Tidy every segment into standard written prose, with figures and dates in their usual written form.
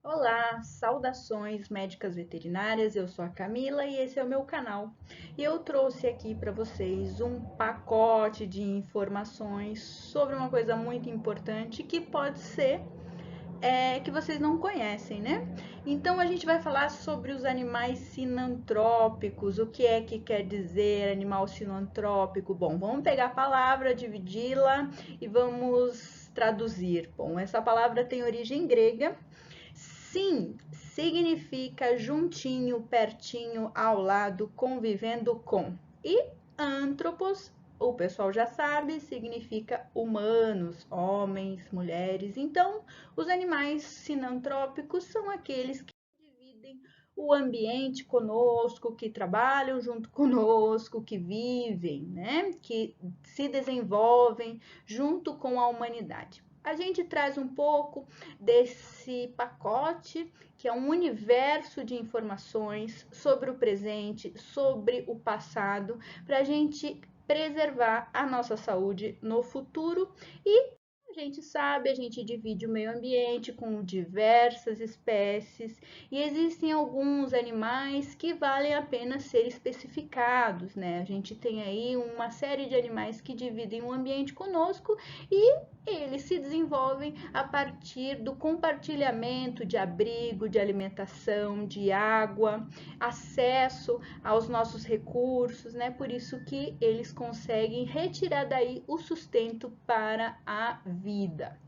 Olá, saudações médicas veterinárias. Eu sou a Camila e esse é o meu canal. E eu trouxe aqui para vocês um pacote de informações sobre uma coisa muito importante que pode ser que vocês não conhecem, né? Então a gente vai falar sobre os animais sinantrópicos. O que é que quer dizer animal sinantrópico? Bom, vamos pegar a palavra, dividi-la e vamos traduzir. Bom, essa palavra tem origem grega. Sim, significa juntinho, pertinho, ao lado, convivendo com. E antropos, o pessoal já sabe, significa humanos, homens, mulheres. Então, os animais sinantrópicos são aqueles que dividem o ambiente conosco, que trabalham junto conosco, que vivem, né? Que se desenvolvem junto com a humanidade. A gente traz um pouco desse pacote, que é um universo de informações sobre o presente, sobre o passado, para a gente preservar a nossa saúde no futuro. E a gente sabe, a gente divide o meio ambiente com diversas espécies e existem alguns animais que valem a pena ser especificados, né? A gente tem aí uma série de animais que dividem o ambiente conosco e eles se desenvolvem a partir do compartilhamento de abrigo, de alimentação, de água, acesso aos nossos recursos, né? Por isso que eles conseguem retirar daí o sustento para a vida.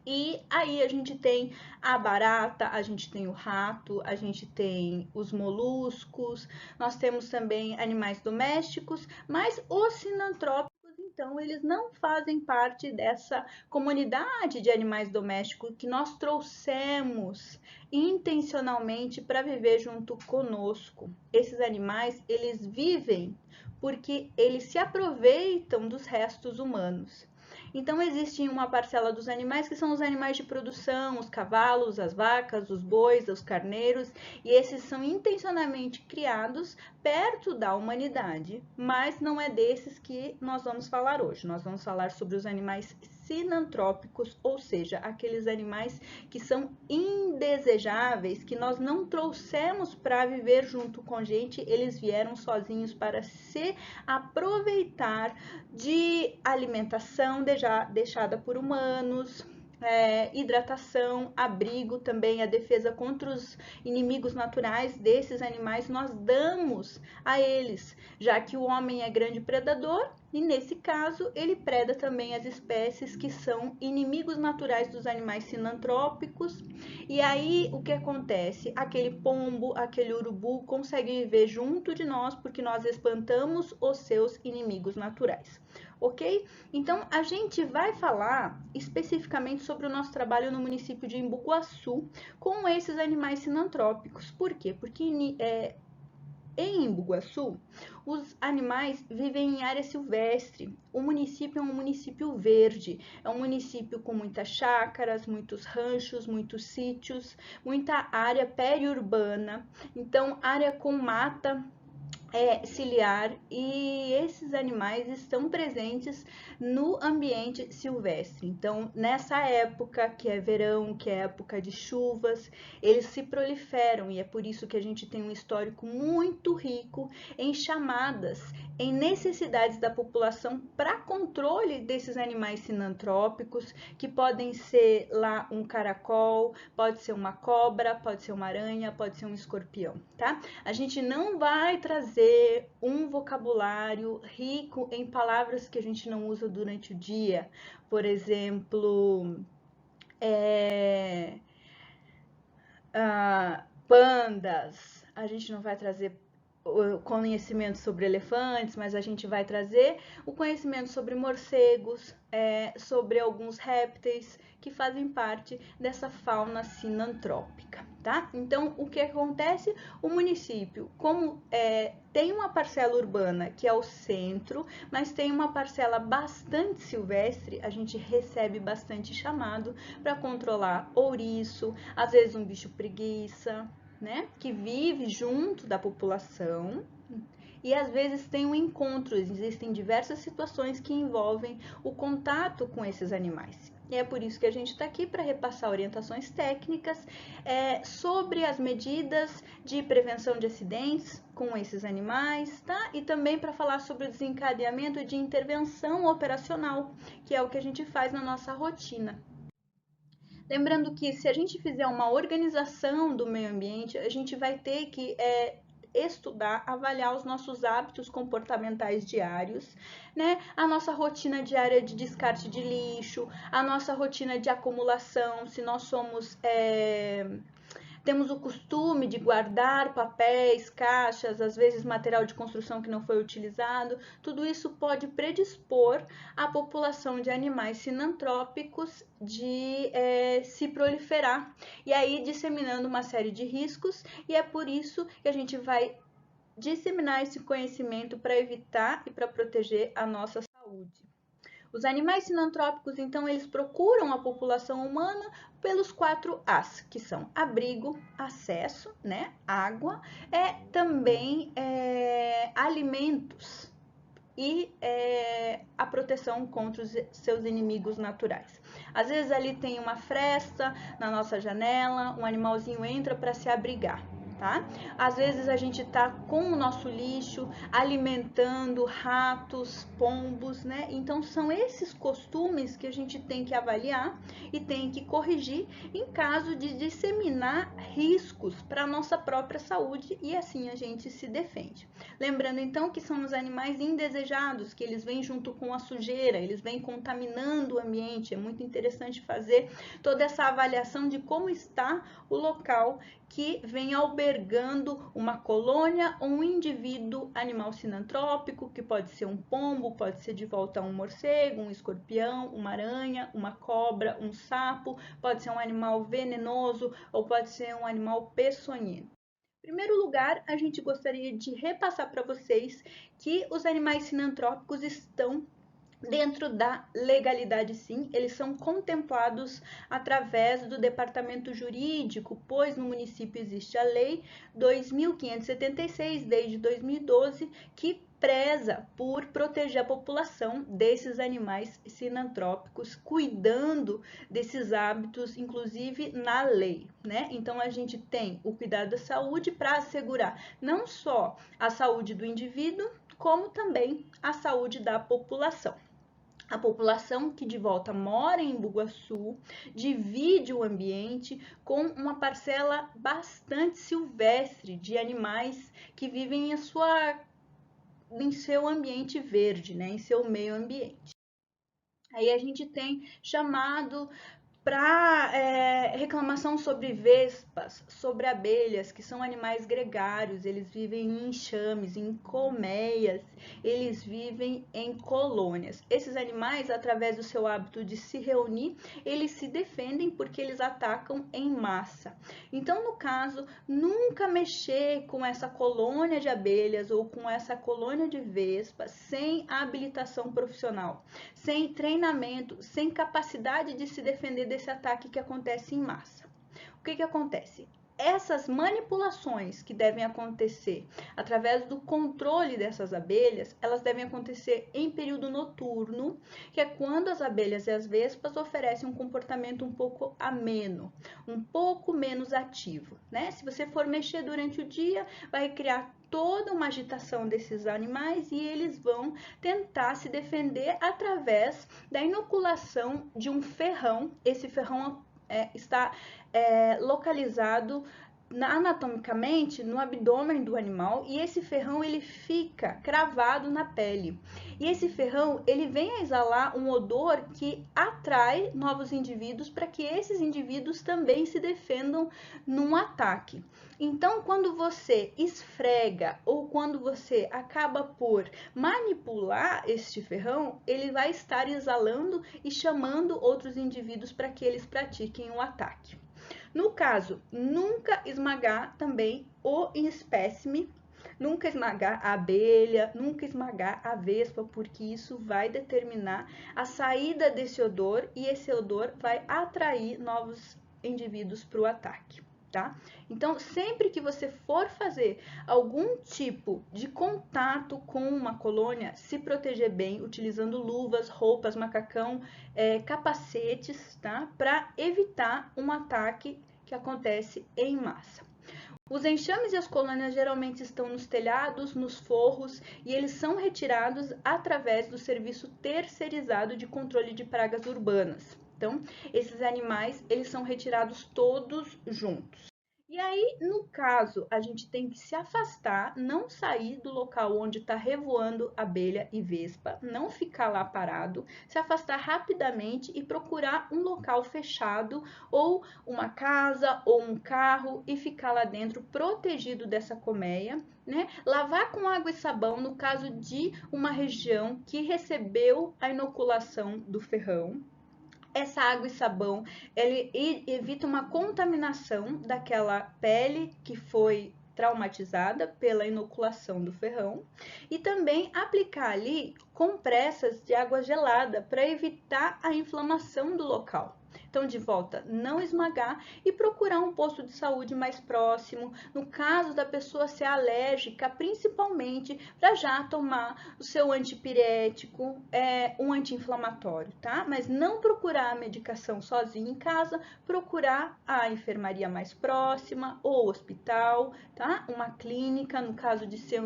E aí a gente tem a barata, a gente tem o rato, a gente tem os moluscos, nós temos também animais domésticos, mas os sinantrópicos, então, eles não fazem parte dessa comunidade de animais domésticos que nós trouxemos intencionalmente para viver junto conosco. Esses animais, eles vivem porque eles se aproveitam dos restos humanos. Então, existe uma parcela dos animais que são os animais de produção, os cavalos, as vacas, os bois, os carneiros, e esses são intencionalmente criados perto da humanidade, mas não é desses que nós vamos falar hoje. Nós vamos falar sobre os animais sinantrópicos, ou seja, aqueles animais que são indesejáveis, que nós não trouxemos para viver junto com a gente, eles vieram sozinhos para se aproveitar de alimentação deixada por humanos, hidratação, abrigo, também a defesa contra os inimigos naturais desses animais nós damos a eles, já que o homem é grande predador e nesse caso ele preda também as espécies que são inimigos naturais dos animais sinantrópicos. E aí o que acontece? Aquele pombo, aquele urubu consegue viver junto de nós porque nós espantamos os seus inimigos naturais. Ok? Então a gente vai falar especificamente sobre o nosso trabalho no município de Embu-Guaçu com esses animais sinantrópicos. Por quê? Porque em Embu-Guaçu, os animais vivem em área silvestre. O município é um município verde, é um município com muitas chácaras, muitos ranchos, muitos sítios, muita área periurbana. Então, área com mata ciliar, e esses animais estão presentes no ambiente silvestre. Então, nessa época que é verão, que é época de chuvas, eles se proliferam e é por isso que a gente tem um histórico muito rico em chamadas, em necessidades da população para controle desses animais sinantrópicos, que podem ser lá um caracol, pode ser uma cobra, pode ser uma aranha, pode ser um escorpião, tá? A gente não vai trazer um vocabulário rico em palavras que a gente não usa durante o dia. Por exemplo, pandas. A gente não vai trazer o conhecimento sobre elefantes, mas a gente vai trazer o conhecimento sobre morcegos, sobre alguns répteis que fazem parte dessa fauna sinantrópica, tá? Então, o que acontece? O município, como tem uma parcela urbana que é o centro, mas tem uma parcela bastante silvestre, a gente recebe bastante chamado para controlar ouriço, às vezes um bicho preguiça, né, que vive junto da população e às vezes tem um encontro. Existem diversas situações que envolvem o contato com esses animais. E é por isso que a gente está aqui para repassar orientações técnicas sobre as medidas de prevenção de acidentes com esses animais, tá? E também para falar sobre o desencadeamento de intervenção operacional, que é o que a gente faz na nossa rotina. Lembrando que se a gente fizer uma organização do meio ambiente, a gente vai ter que estudar, avaliar os nossos hábitos comportamentais diários, né? A nossa rotina diária de descarte de lixo, a nossa rotina de acumulação, se nós somos temos o costume de guardar papéis, caixas, às vezes material de construção que não foi utilizado. Tudo isso pode predispor a população de animais sinantrópicos de se proliferar e aí disseminando uma série de riscos, e é por isso que a gente vai disseminar esse conhecimento para evitar e para proteger a nossa saúde. Os animais sinantrópicos, então, eles procuram a população humana pelos 4 As, que são abrigo, acesso, né, água, também alimentos e a proteção contra os seus inimigos naturais. Às vezes ali tem uma fresta na nossa janela, um animalzinho entra para se abrigar. Tá? Às vezes a gente tá com o nosso lixo alimentando ratos, pombos, né? Então são esses costumes que a gente tem que avaliar e tem que corrigir em caso de disseminar riscos para a nossa própria saúde, e assim a gente se defende. Lembrando então que são os animais indesejados, que eles vêm junto com a sujeira, eles vêm contaminando o ambiente. É muito interessante fazer toda essa avaliação de como está o local que vem albergando uma colônia ou um indivíduo animal sinantrópico, que pode ser um pombo, pode ser de volta um morcego, um escorpião, uma aranha, uma cobra, um sapo, pode ser um animal venenoso ou pode ser um animal peçonhento. Em primeiro lugar, a gente gostaria de repassar para vocês que os animais sinantrópicos estão dentro da legalidade, sim, eles são contemplados através do departamento jurídico, pois no município existe a lei 2.576, desde 2012, que preza por proteger a população desses animais sinantrópicos, cuidando desses hábitos, inclusive na lei, né? Então a gente tem o cuidado da saúde para assegurar não só a saúde do indivíduo, como também a saúde da população. A população que de volta mora em Bugaçu divide o ambiente com uma parcela bastante silvestre de animais que vivem em seu ambiente verde, né, em seu meio ambiente. Aí a gente tem chamado para reclamação sobre vespas, sobre abelhas, que são animais gregários, eles vivem em enxames, em colmeias, eles vivem em colônias. Esses animais, através do seu hábito de se reunir, eles se defendem porque eles atacam em massa. Então, no caso, nunca mexer com essa colônia de abelhas ou com essa colônia de vespas sem habilitação profissional, sem treinamento, sem capacidade de se defender desse ataque que acontece em massa. O que acontece? Essas manipulações que devem acontecer através do controle dessas abelhas, elas devem acontecer em período noturno, que é quando as abelhas e as vespas oferecem um comportamento um pouco ameno, um pouco menos ativo, né? Se você for mexer durante o dia, vai criar toda uma agitação desses animais e eles vão tentar se defender através da inoculação de um ferrão. Esse ferrão está localizado anatomicamente no abdômen do animal, e esse ferrão ele fica cravado na pele. E esse ferrão ele vem a exalar um odor que atrai novos indivíduos para que esses indivíduos também se defendam num ataque. Então, quando você esfrega ou quando você acaba por manipular este ferrão, ele vai estar exalando e chamando outros indivíduos para que eles pratiquem o ataque. No caso, nunca esmagar também o espécime, nunca esmagar a abelha, nunca esmagar a vespa, porque isso vai determinar a saída desse odor e esse odor vai atrair novos indivíduos para o ataque. tá? Então, sempre que você for fazer algum tipo de contato com uma colônia, se proteger bem, utilizando luvas, roupas, macacão, capacetes, tá? Para evitar um ataque que acontece em massa. Os enxames e as colônias geralmente estão nos telhados, nos forros, e eles são retirados através do serviço terceirizado de controle de pragas urbanas. Então, esses animais, eles são retirados todos juntos. E aí, no caso, a gente tem que se afastar, não sair do local onde está revoando abelha e vespa, não ficar lá parado, se afastar rapidamente e procurar um local fechado, ou uma casa, ou um carro, e ficar lá dentro protegido dessa colmeia, né? Lavar com água e sabão no caso de uma região que recebeu a inoculação do ferrão. Essa água e sabão, ele evita uma contaminação daquela pele que foi traumatizada pela inoculação do ferrão e também aplicar ali compressas de água gelada para evitar a inflamação do local. Então, de volta, não esmagar e procurar um posto de saúde mais próximo. No caso da pessoa ser alérgica, principalmente, para já tomar o seu antipirético, um anti-inflamatório, tá? Mas não procurar a medicação sozinho em casa, procurar a enfermaria mais próxima, ou hospital, tá? Uma clínica, no caso de ser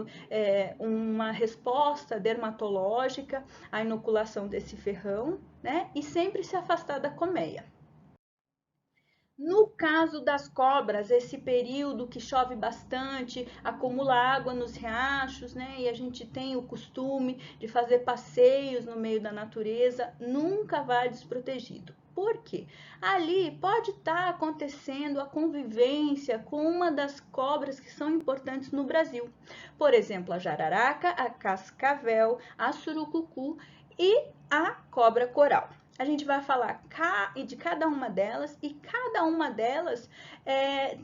uma resposta dermatológica à inoculação desse ferrão, né? E sempre se afastar da colmeia. No caso das cobras, esse período que chove bastante, acumula água nos riachos, né? E a gente tem o costume de fazer passeios no meio da natureza, nunca vá desprotegido. Por quê? Ali pode estar acontecendo a convivência com uma das cobras que são importantes no Brasil. Por exemplo, a jararaca, a cascavel, a surucucu e a cobra coral. A gente vai falar de cada uma delas e cada uma delas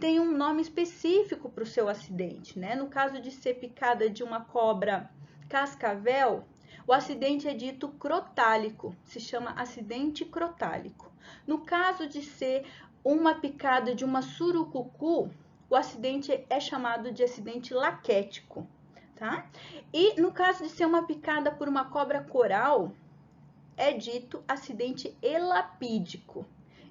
tem um nome específico para o seu acidente, né? No caso de ser picada de uma cobra cascavel, o acidente é dito crotálico, se chama acidente crotálico. No caso de ser uma picada de uma surucucu, o acidente é chamado de acidente laquético, tá? E no caso de ser uma picada por uma cobra coral, é dito acidente elapídico.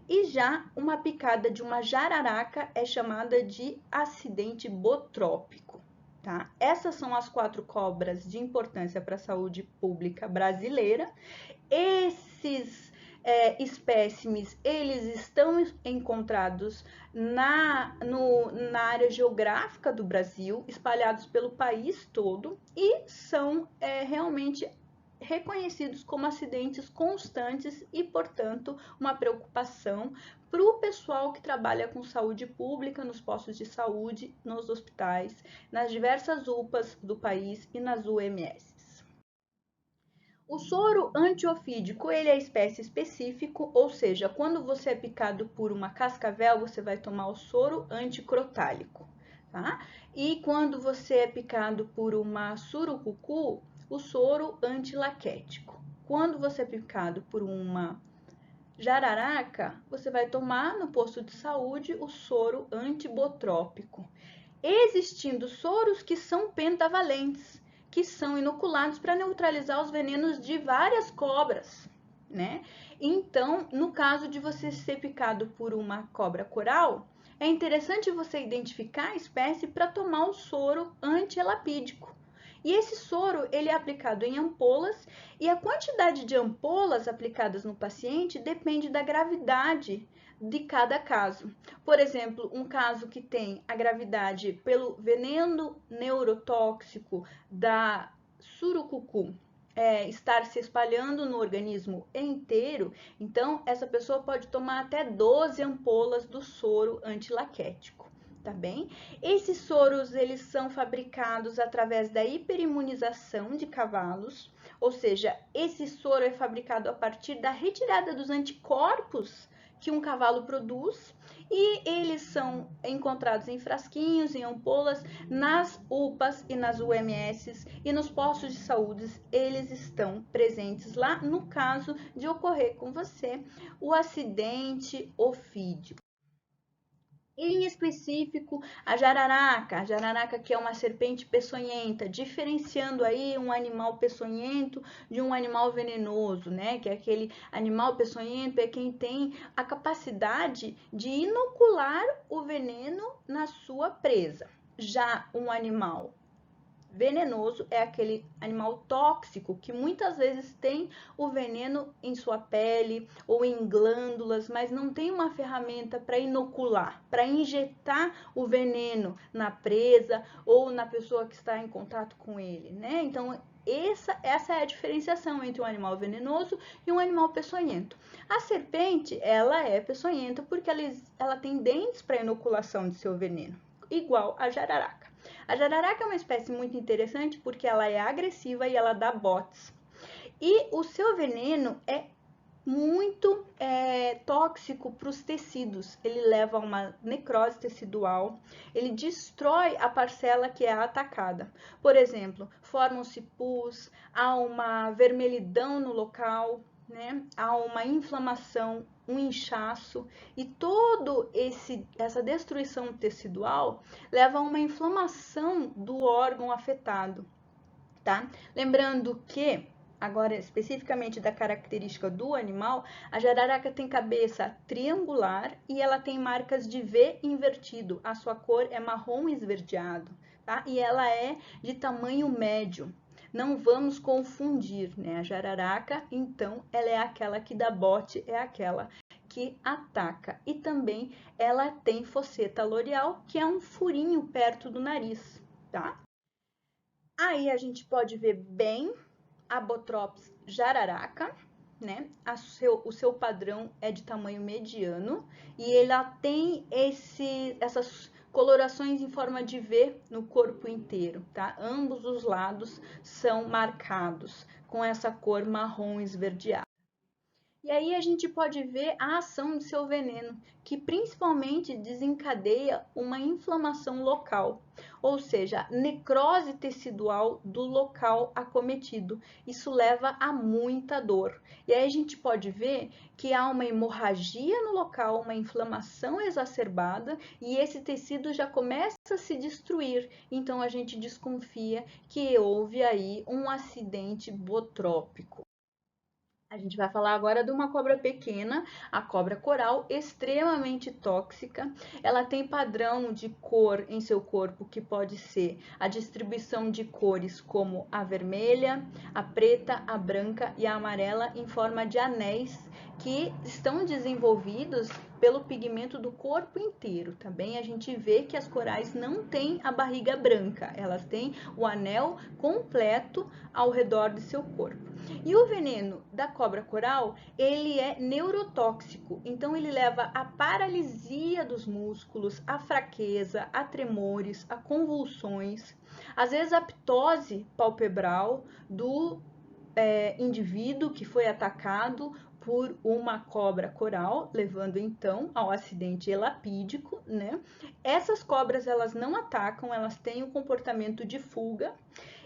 E já uma picada de uma jararaca é chamada de acidente botrópico, tá? Essas são as 4 cobras de importância para a saúde pública brasileira. Esses espécimes, eles estão encontrados na área geográfica do Brasil, espalhados pelo país todo, e são realmente reconhecidos como acidentes constantes e, portanto, uma preocupação para o pessoal que trabalha com saúde pública nos postos de saúde, nos hospitais, nas diversas UPAs do país e nas UMS. O soro antiofídico, ele é espécie específico, ou seja, quando você é picado por uma cascavel, você vai tomar o soro anticrotálico, tá? E quando você é picado por uma surucucu, o soro antilaquético. Quando você é picado por uma jararaca, você vai tomar no posto de saúde o soro antibotrópico. Existindo soros que são pentavalentes, que são inoculados para neutralizar os venenos de várias cobras, né? Então, no caso de você ser picado por uma cobra coral, é interessante você identificar a espécie para tomar o soro antielapídico. E esse soro, ele é aplicado em ampolas e a quantidade de ampolas aplicadas no paciente depende da gravidade de cada caso. Por exemplo, um caso que tem a gravidade pelo veneno neurotóxico da surucucu estar se espalhando no organismo inteiro, então essa pessoa pode tomar até 12 ampolas do soro antilaquético. Tá bem? Esses soros, eles são fabricados através da hiperimunização de cavalos, ou seja, esse soro é fabricado a partir da retirada dos anticorpos que um cavalo produz e eles são encontrados em frasquinhos, em ampolas, nas UPAs e nas UMS e nos postos de saúde, eles estão presentes lá no caso de ocorrer com você o acidente ofídico. Em específico, a jararaca que é uma serpente peçonhenta, diferenciando aí um animal peçonhento de um animal venenoso, né? Que é aquele animal peçonhento é quem tem a capacidade de inocular o veneno na sua presa. Já um animal venenoso é aquele animal tóxico que muitas vezes tem o veneno em sua pele ou em glândulas, mas não tem uma ferramenta para inocular, para injetar o veneno na presa ou na pessoa que está em contato com ele, né? Então, essa é a diferenciação entre um animal venenoso e um animal peçonhento. A serpente, ela é peçonhenta porque ela tem dentes para inoculação de seu veneno, igual a jararaca. A jararaca é uma espécie muito interessante porque ela é agressiva e ela dá botes. E o seu veneno é muito tóxico para os tecidos. Ele leva a uma necrose tecidual, ele destrói a parcela que é atacada. Por exemplo, formam-se pus, há uma vermelhidão no local, né? Há uma inflamação, um inchaço e todo essa destruição tecidual leva a uma inflamação do órgão afetado, tá? Lembrando que agora especificamente da característica do animal, a jararaca tem cabeça triangular e ela tem marcas de V invertido. A sua cor é marrom esverdeado, tá? E ela é de tamanho médio. Não vamos confundir, né? A jararaca, então, ela é aquela que dá bote, é aquela que ataca. E também ela tem fosseta loreal, que é um furinho perto do nariz, tá? Aí a gente pode ver bem a Botrops jararaca, né? O seu padrão é de tamanho mediano e ela tem essas colorações em forma de V no corpo inteiro, tá? Ambos os lados são marcados com essa cor marrom esverdeada. E aí a gente pode ver a ação do seu veneno, que principalmente desencadeia uma inflamação local, ou seja, necrose tecidual do local acometido. Isso leva a muita dor. E aí a gente pode ver que há uma hemorragia no local, uma inflamação exacerbada e esse tecido já começa a se destruir. Então a gente desconfia que houve aí um acidente botrópico. A gente vai falar agora de uma cobra pequena, a cobra coral, extremamente tóxica. Ela tem padrão de cor em seu corpo que pode ser a distribuição de cores como a vermelha, a preta, a branca e a amarela em forma de anéis que estão desenvolvidos pelo pigmento do corpo inteiro. Também a gente vê que as corais não têm a barriga branca, elas têm o anel completo ao redor de seu corpo. E o veneno da cobra coral, ele é neurotóxico, então ele leva à paralisia dos músculos, à fraqueza, a tremores, a convulsões, às vezes a ptose palpebral do indivíduo que foi atacado por uma cobra coral, levando então ao acidente elapídico, né? Essas cobras, elas não atacam, elas têm um comportamento de fuga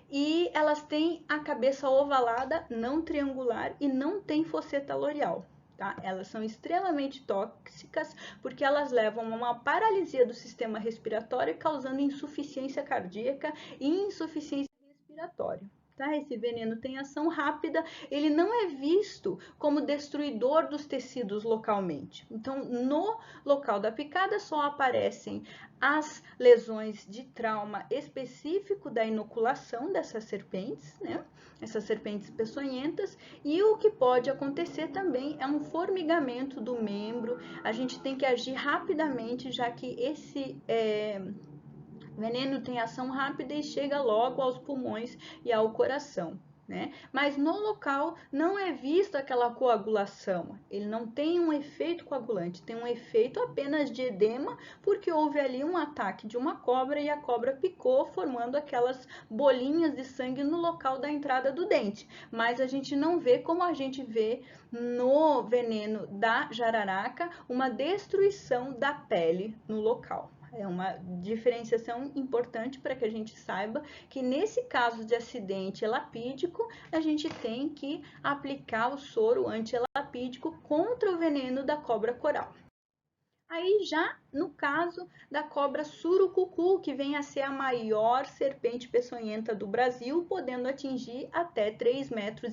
e elas têm a cabeça ovalada, não triangular e não tem fosseta loreal. Tá? Elas são extremamente tóxicas porque elas levam a uma paralisia do sistema respiratório, causando insuficiência cardíaca e insuficiência respiratória. Tá? Esse veneno tem ação rápida, ele não é visto como destruidor dos tecidos localmente. Então, no local da picada só aparecem as lesões de trauma específico da inoculação dessas serpentes, né? Essas serpentes peçonhentas, e o que pode acontecer também é um formigamento do membro. A gente tem que agir rapidamente, já que esse veneno tem ação rápida e chega logo aos pulmões e ao coração, né? Mas no local não é vista aquela coagulação, ele não tem um efeito coagulante, tem um efeito apenas de edema, porque houve ali um ataque de uma cobra e a cobra picou, formando aquelas bolinhas de sangue no local da entrada do dente. Mas a gente não vê como a gente vê no veneno da jararaca uma destruição da pele no local. É uma diferenciação importante para que a gente saiba que nesse caso de acidente elapídico, a gente tem que aplicar o soro antielapídico contra o veneno da cobra coral. Aí já no caso da cobra surucucu, que vem a ser a maior serpente peçonhenta do Brasil, podendo atingir até 3,5 metros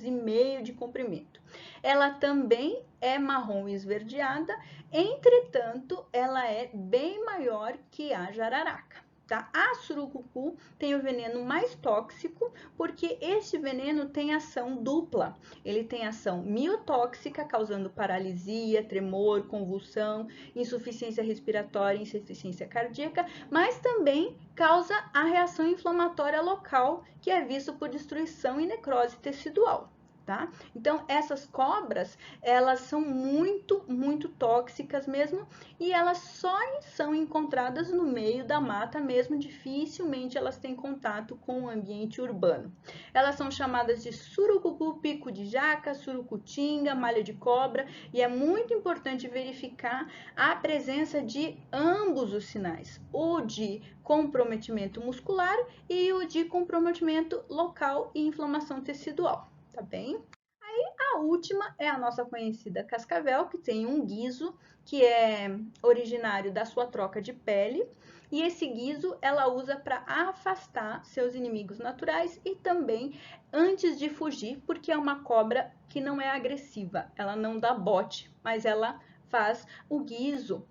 de comprimento. Ela também é marrom esverdeada, entretanto, ela é bem maior que a jararaca. Tá? A surucucu tem o veneno mais tóxico, porque esse veneno tem ação dupla. Ele tem ação miotóxica, causando paralisia, tremor, convulsão, insuficiência respiratória, insuficiência cardíaca, mas também causa a reação inflamatória local, que é visto por destruição e necrose tecidual. Tá? Então, essas cobras, elas são muito tóxicas mesmo, e elas só são encontradas no meio da mata mesmo, dificilmente elas têm contato com o ambiente urbano. Elas são chamadas de surucucu, pico de jaca, surucutinga, malha de cobra, e é muito importante verificar a presença de ambos os sinais, o de comprometimento muscular e o de comprometimento local e inflamação tecidual. Tá bem? Aí a última é a nossa conhecida cascavel, que tem um guizo que é originário da sua troca de pele, e esse guizo ela usa para afastar seus inimigos naturais e também antes de fugir, porque é uma cobra que não é agressiva, ela não dá bote, mas ela faz o guizo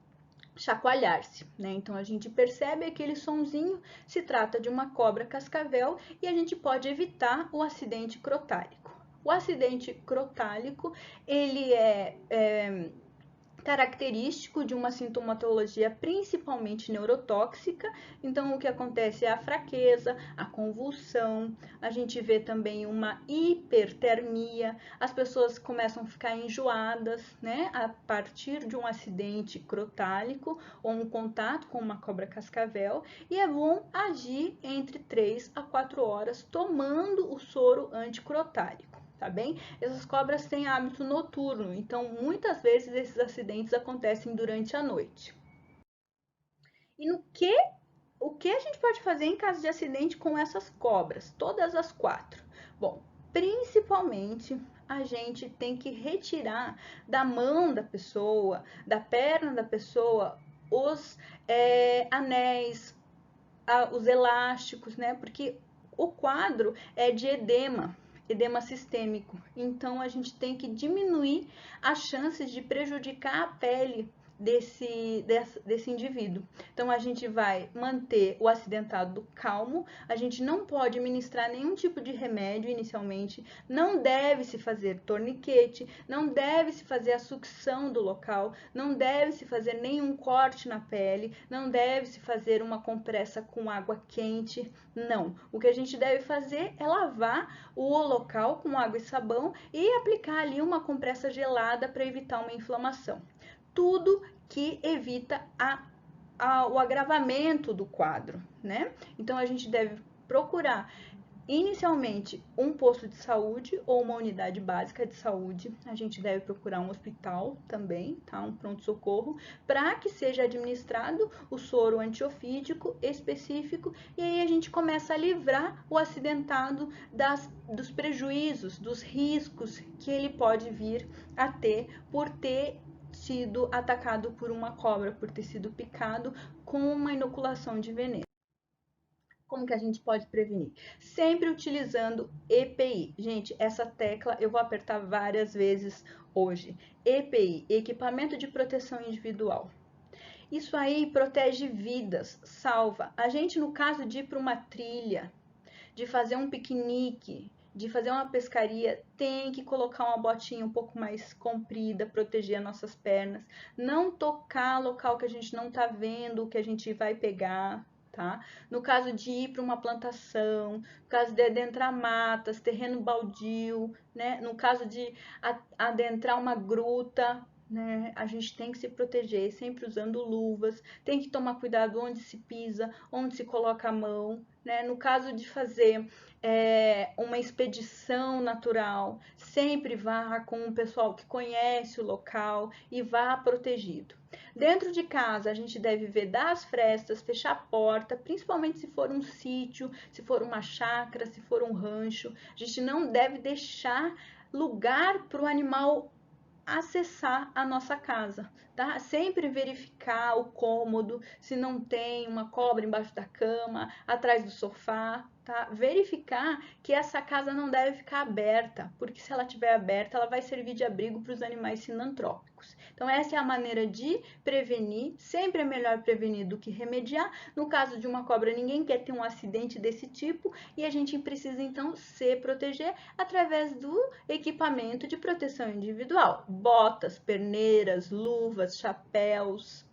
chacoalhar-se, né? Então a gente percebe aquele sonzinho, se trata de uma cobra cascavel e a gente pode evitar o acidente crotálico. O acidente crotálico, ele é característico de uma sintomatologia principalmente neurotóxica. Então, o que acontece é a fraqueza, a convulsão, a gente vê também uma hipertermia, as pessoas começam a ficar enjoadas, né, a partir de um acidente crotálico ou um contato com uma cobra cascavel, e é bom agir entre 3 a 4 horas tomando o soro anticrotálico. Tá bem? Essas cobras têm hábito noturno, então muitas vezes esses acidentes acontecem durante a noite. E o que a gente pode fazer em caso de acidente com essas cobras? Todas as 4. Bom, principalmente a gente tem que retirar da mão da pessoa, da perna da pessoa, os anéis, os elásticos, né? Porque o quadro é de edema sistêmico. Então a gente tem que diminuir as chances de prejudicar a pele desse indivíduo. Então a gente vai manter o acidentado calmo, a gente não pode ministrar nenhum tipo de remédio inicialmente, não deve se fazer torniquete, não deve se fazer a sucção do local, não deve se fazer nenhum corte na pele, não deve se fazer uma compressa com água quente, não. O que a gente deve fazer é lavar o local com água e sabão e aplicar ali uma compressa gelada para evitar uma inflamação. Tudo que evita o agravamento do quadro, né? Então a gente deve procurar inicialmente um posto de saúde ou uma unidade básica de saúde. A gente deve procurar um hospital também, tá? Um pronto-socorro, para que seja administrado o soro antiofídico específico, e aí a gente começa a livrar o acidentado dos prejuízos, dos riscos que ele pode vir a ter por ter sido atacado por uma cobra, por ter sido picado com uma inoculação de veneno. Como que a gente pode prevenir? Sempre utilizando EPI. Gente, essa tecla eu vou apertar várias vezes hoje. EPI, equipamento de proteção individual. Isso aí protege vidas, salva. A gente, no caso de ir para uma trilha, de fazer um piquenique, de fazer uma pescaria, tem que colocar uma botinha um pouco mais comprida, proteger as nossas pernas, não tocar local que a gente não tá vendo o que a gente vai pegar, tá? No caso de ir para uma plantação, no caso de adentrar matas, terreno baldio, né? No caso de adentrar uma gruta, né? A gente tem que se proteger, sempre usando luvas, tem que tomar cuidado onde se pisa, onde se coloca a mão, né? No caso de fazer uma expedição natural, sempre vá com um pessoal que conhece o local e vá protegido. Dentro de casa, a gente deve vedar as frestas, fechar a porta, principalmente se for um sítio, se for uma chácara, se for um rancho. A gente não deve deixar lugar para o animal acessar a nossa casa, tá? Sempre verificar o cômodo, se não tem uma cobra embaixo da cama, atrás do sofá, tá? Verificar que essa casa não deve ficar aberta, porque se ela estiver aberta, ela vai servir de abrigo para os animais sinantrópicos. Então, essa é a maneira de prevenir. Sempre é melhor prevenir do que remediar. No caso de uma cobra, ninguém quer ter um acidente desse tipo e a gente precisa, então, se proteger através do equipamento de proteção individual. Botas, perneiras, luvas, chapéus.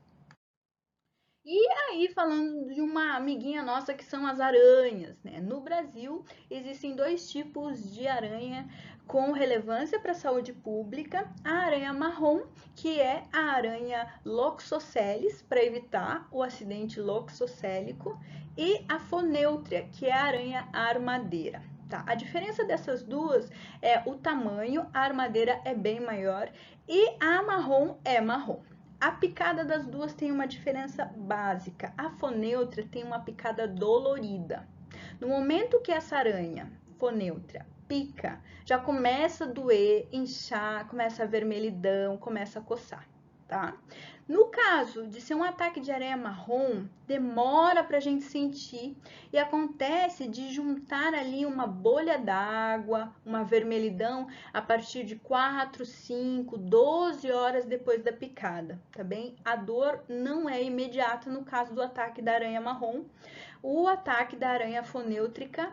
E aí, falando de uma amiguinha nossa que são as aranhas, né? No Brasil, existem dois tipos de aranha com relevância para a saúde pública: a aranha marrom, que é a aranha Loxosceles, para evitar o acidente loxoscélico, e a fonêutria, que é a aranha armadeira. Tá? A diferença dessas duas é o tamanho: a armadeira é bem maior e a marrom é marrom. A picada das duas tem uma diferença básica. A fonêutra tem uma picada dolorida. No momento que essa aranha fonêutra pica, já começa a doer, inchar, começa a vermelhidão, começa a coçar, tá? No caso de ser um ataque de aranha marrom, demora para a gente sentir e acontece de juntar ali uma bolha d'água, uma vermelhidão a partir de 4, 5, 12 horas depois da picada, tá bem? A dor não é imediata no caso do ataque da aranha marrom. O ataque da aranha fonêutrica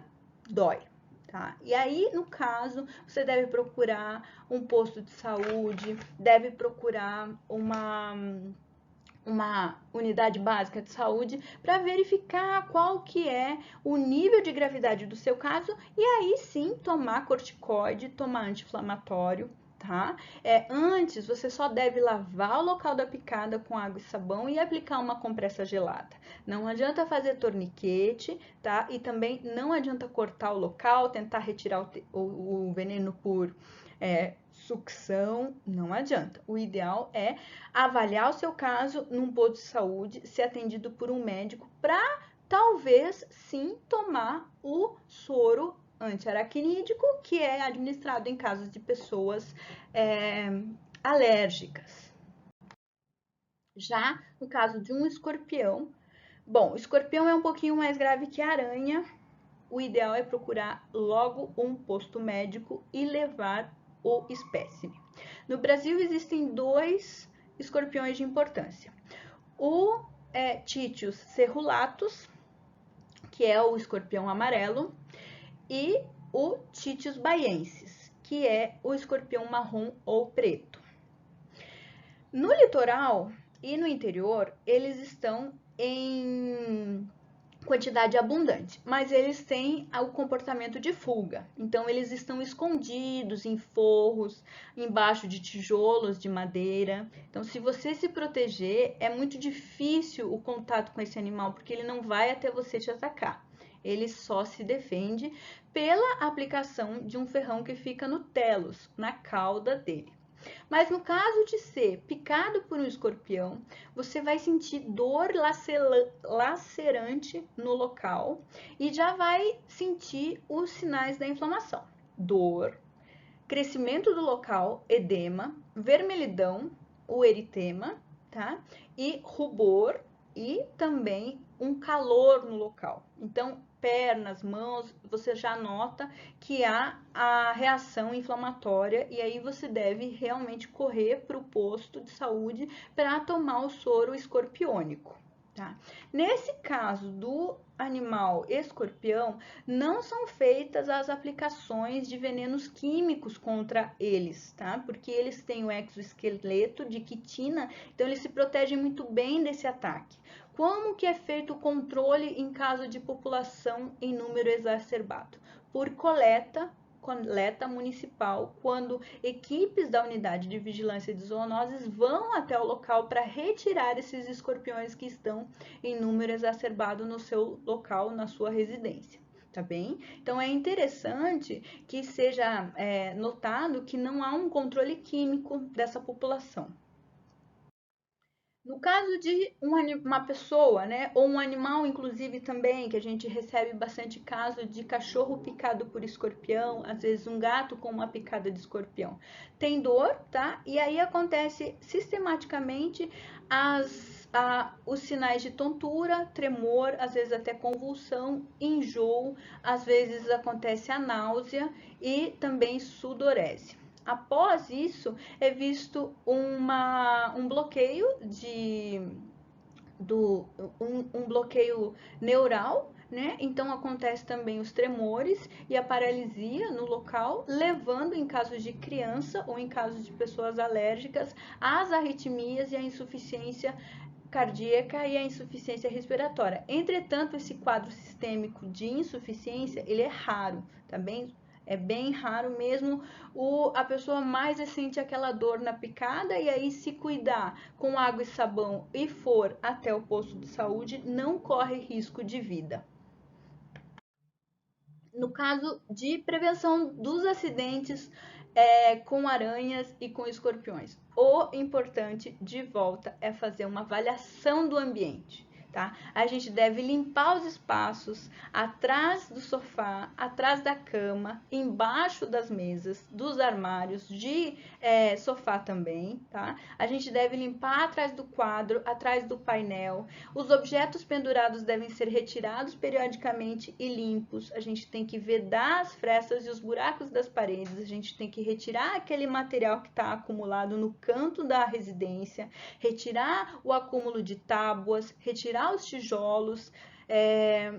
dói. Tá? E aí, no caso, você deve procurar um posto de saúde, deve procurar uma unidade básica de saúde para verificar qual que é o nível de gravidade do seu caso e aí sim tomar corticoide, tomar anti-inflamatório, tá? Antes, você só deve lavar o local da picada com água e sabão e aplicar uma compressa gelada. Não adianta fazer torniquete, tá? E também não adianta cortar o local, tentar retirar o veneno por sucção, não adianta. O ideal é avaliar o seu caso num posto de saúde, ser atendido por um médico para talvez sim tomar o soro antiaracnídico, que é administrado em casos de pessoas alérgicas. Já no caso de um escorpião, bom, o escorpião é um pouquinho mais grave que a aranha. O ideal é procurar logo um posto médico e levar o espécime. No Brasil existem dois escorpiões de importância. O Titius cerulatus, que é o escorpião amarelo, e o Titius baiensis, que é o escorpião marrom ou preto. No litoral e no interior, eles estão em quantidade abundante, mas eles têm o comportamento de fuga. Então, eles estão escondidos em forros, embaixo de tijolos de madeira. Então, se você se proteger, é muito difícil o contato com esse animal, porque ele não vai até você te atacar. Ele só se defende pela aplicação de um ferrão que fica no telos, na cauda dele. Mas no caso de ser picado por um escorpião, você vai sentir dor lacerante no local e já vai sentir os sinais da inflamação: dor, crescimento do local, edema, vermelhidão, o eritema, tá? E rubor e também um calor no local. Então, pernas, mãos, você já nota que há a reação inflamatória e aí você deve realmente correr para o posto de saúde para tomar o soro escorpiônico. Tá? Nesse caso do animal escorpião, não são feitas as aplicações de venenos químicos contra eles, tá? Porque eles têm o exoesqueleto de quitina, então eles se protegem muito bem desse ataque. Como que é feito o controle em caso de população em número exacerbado? Por coleta municipal, quando equipes da unidade de vigilância de zoonoses vão até o local para retirar esses escorpiões que estão em número exacerbado no seu local, na sua residência. Tá bem? Então é interessante que seja notado que não há um controle químico dessa população. No caso de uma pessoa, né, ou um animal, inclusive também, que a gente recebe bastante caso de cachorro picado por escorpião, às vezes um gato com uma picada de escorpião, tem dor, tá? E aí acontece sistematicamente os sinais de tontura, tremor, às vezes até convulsão, enjoo, às vezes acontece a náusea e também sudorese. Após isso, é visto um bloqueio um bloqueio neural, né? Então acontece também os tremores e a paralisia no local, levando em casos de criança ou em casos de pessoas alérgicas às arritmias e à insuficiência cardíaca e a insuficiência respiratória. Entretanto, esse quadro sistêmico de insuficiência, ele é raro, tá bem? É bem raro mesmo. A pessoa mais sente aquela dor na picada e aí se cuidar com água e sabão e for até o posto de saúde, não corre risco de vida. No caso de prevenção dos acidentes com aranhas e com escorpiões, o importante de volta é fazer uma avaliação do ambiente. Tá? A gente deve limpar os espaços atrás do sofá, atrás da cama, embaixo das mesas, dos armários, de sofá também. Tá? A gente deve limpar atrás do quadro, atrás do painel. Os objetos pendurados devem ser retirados periodicamente e limpos. A gente tem que vedar as frestas e os buracos das paredes. A gente tem que retirar aquele material que está acumulado no canto da residência, retirar o acúmulo de tábuas, retirar os tijolos,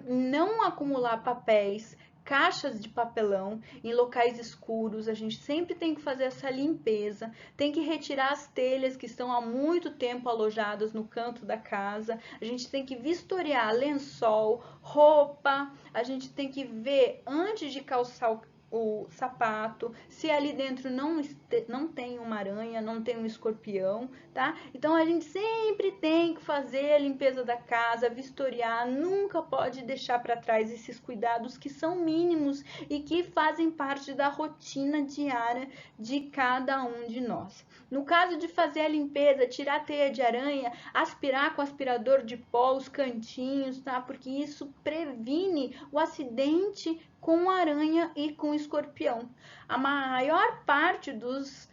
não acumular papéis, caixas de papelão em locais escuros. A gente sempre tem que fazer essa limpeza, tem que retirar as telhas que estão há muito tempo alojadas no canto da casa. A gente tem que vistoriar lençol, roupa. A gente tem que ver antes de calçar o sapato, se ali dentro não tem uma aranha, não tem um escorpião, tá? Então a gente sempre tem que fazer a limpeza da casa, vistoriar, nunca pode deixar para trás esses cuidados que são mínimos e que fazem parte da rotina diária de cada um de nós. No caso de fazer a limpeza, tirar a teia de aranha, aspirar com aspirador de pó os cantinhos, tá? Porque isso previne o acidente com aranha e com escorpião. A maior parte dos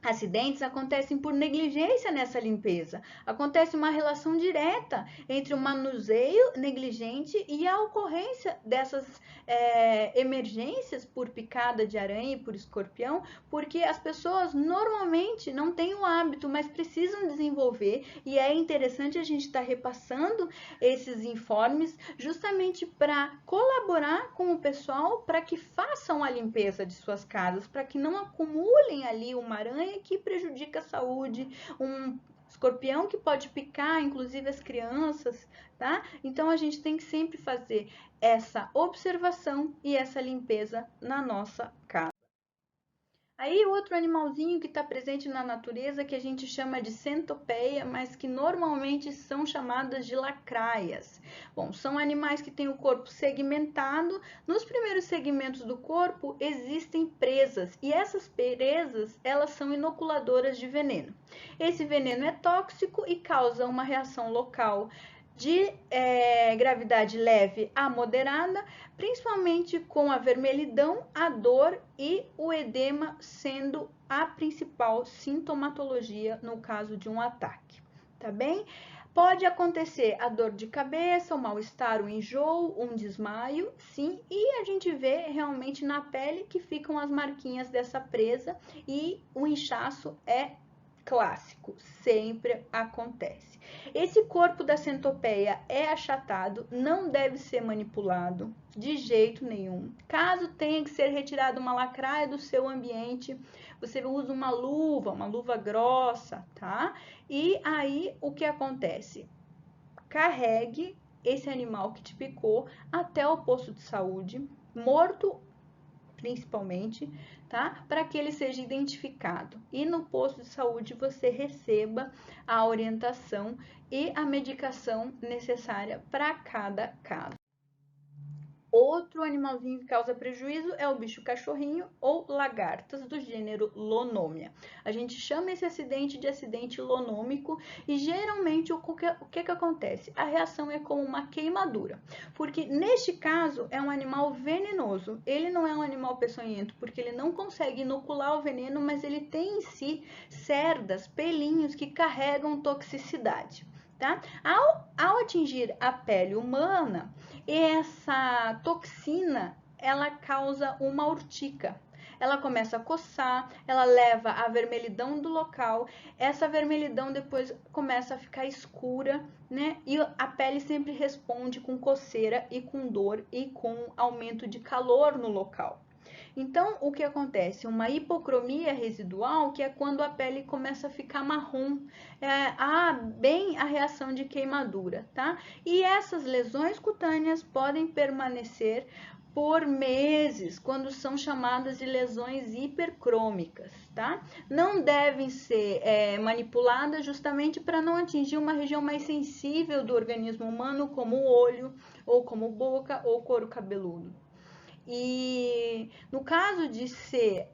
acidentes acontecem por negligência nessa limpeza. Acontece uma relação direta entre o manuseio negligente e a ocorrência dessas emergências por picada de aranha e por escorpião, porque as pessoas normalmente não têm o hábito, mas precisam desenvolver, e é interessante a gente estar repassando esses informes justamente para colaborar com o pessoal para que façam a limpeza de suas casas, para que não acumulem ali uma aranha que prejudica a saúde, um escorpião que pode picar, inclusive as crianças, tá? Então a gente tem que sempre fazer essa observação e essa limpeza na nossa casa. Aí outro animalzinho que está presente na natureza que a gente chama de centopeia, mas que normalmente são chamadas de lacraias. Bom, são animais que têm o corpo segmentado. Nos primeiros segmentos do corpo existem presas e essas presas elas são inoculadoras de veneno. Esse veneno é tóxico e causa uma reação local de gravidade leve a moderada, principalmente com a vermelhidão, a dor e o edema sendo a principal sintomatologia no caso de um ataque, tá bem? Pode acontecer a dor de cabeça, o mal-estar, o enjoo, um desmaio, sim, e a gente vê realmente na pele que ficam as marquinhas dessa presa e o inchaço é clássico, sempre acontece. Esse corpo da centopeia é achatado, não deve ser manipulado de jeito nenhum. Caso tenha que ser retirada uma lacraia do seu ambiente, você usa uma luva grossa, tá? E aí o que acontece? Carregue esse animal que te picou até o posto de saúde, morto principalmente, tá? Para que ele seja identificado. E no posto de saúde você receba a orientação e a medicação necessária para cada caso. Outro animalzinho que causa prejuízo é o bicho cachorrinho ou lagartas do gênero Lonomia. A gente chama esse acidente de acidente lonômico e geralmente o que acontece? A reação é como uma queimadura, porque neste caso é um animal venenoso. Ele não é um animal peçonhento porque ele não consegue inocular o veneno, mas ele tem em si cerdas, pelinhos que carregam toxicidade. Tá? Ao atingir a pele humana, essa toxina ela causa uma urtica. Ela começa a coçar, ela leva à vermelhidão do local. Essa vermelhidão depois começa a ficar escura, né? E a pele sempre responde com coceira e com dor e com aumento de calor no local. Então, o que acontece? Uma hipocromia residual, que é quando a pele começa a ficar marrom, bem a reação de queimadura, tá? E essas lesões cutâneas podem permanecer por meses, quando são chamadas de lesões hipercrômicas, tá? Não devem ser manipuladas justamente para não atingir uma região mais sensível do organismo humano, como o olho, ou como boca, ou couro cabeludo. E no caso de ser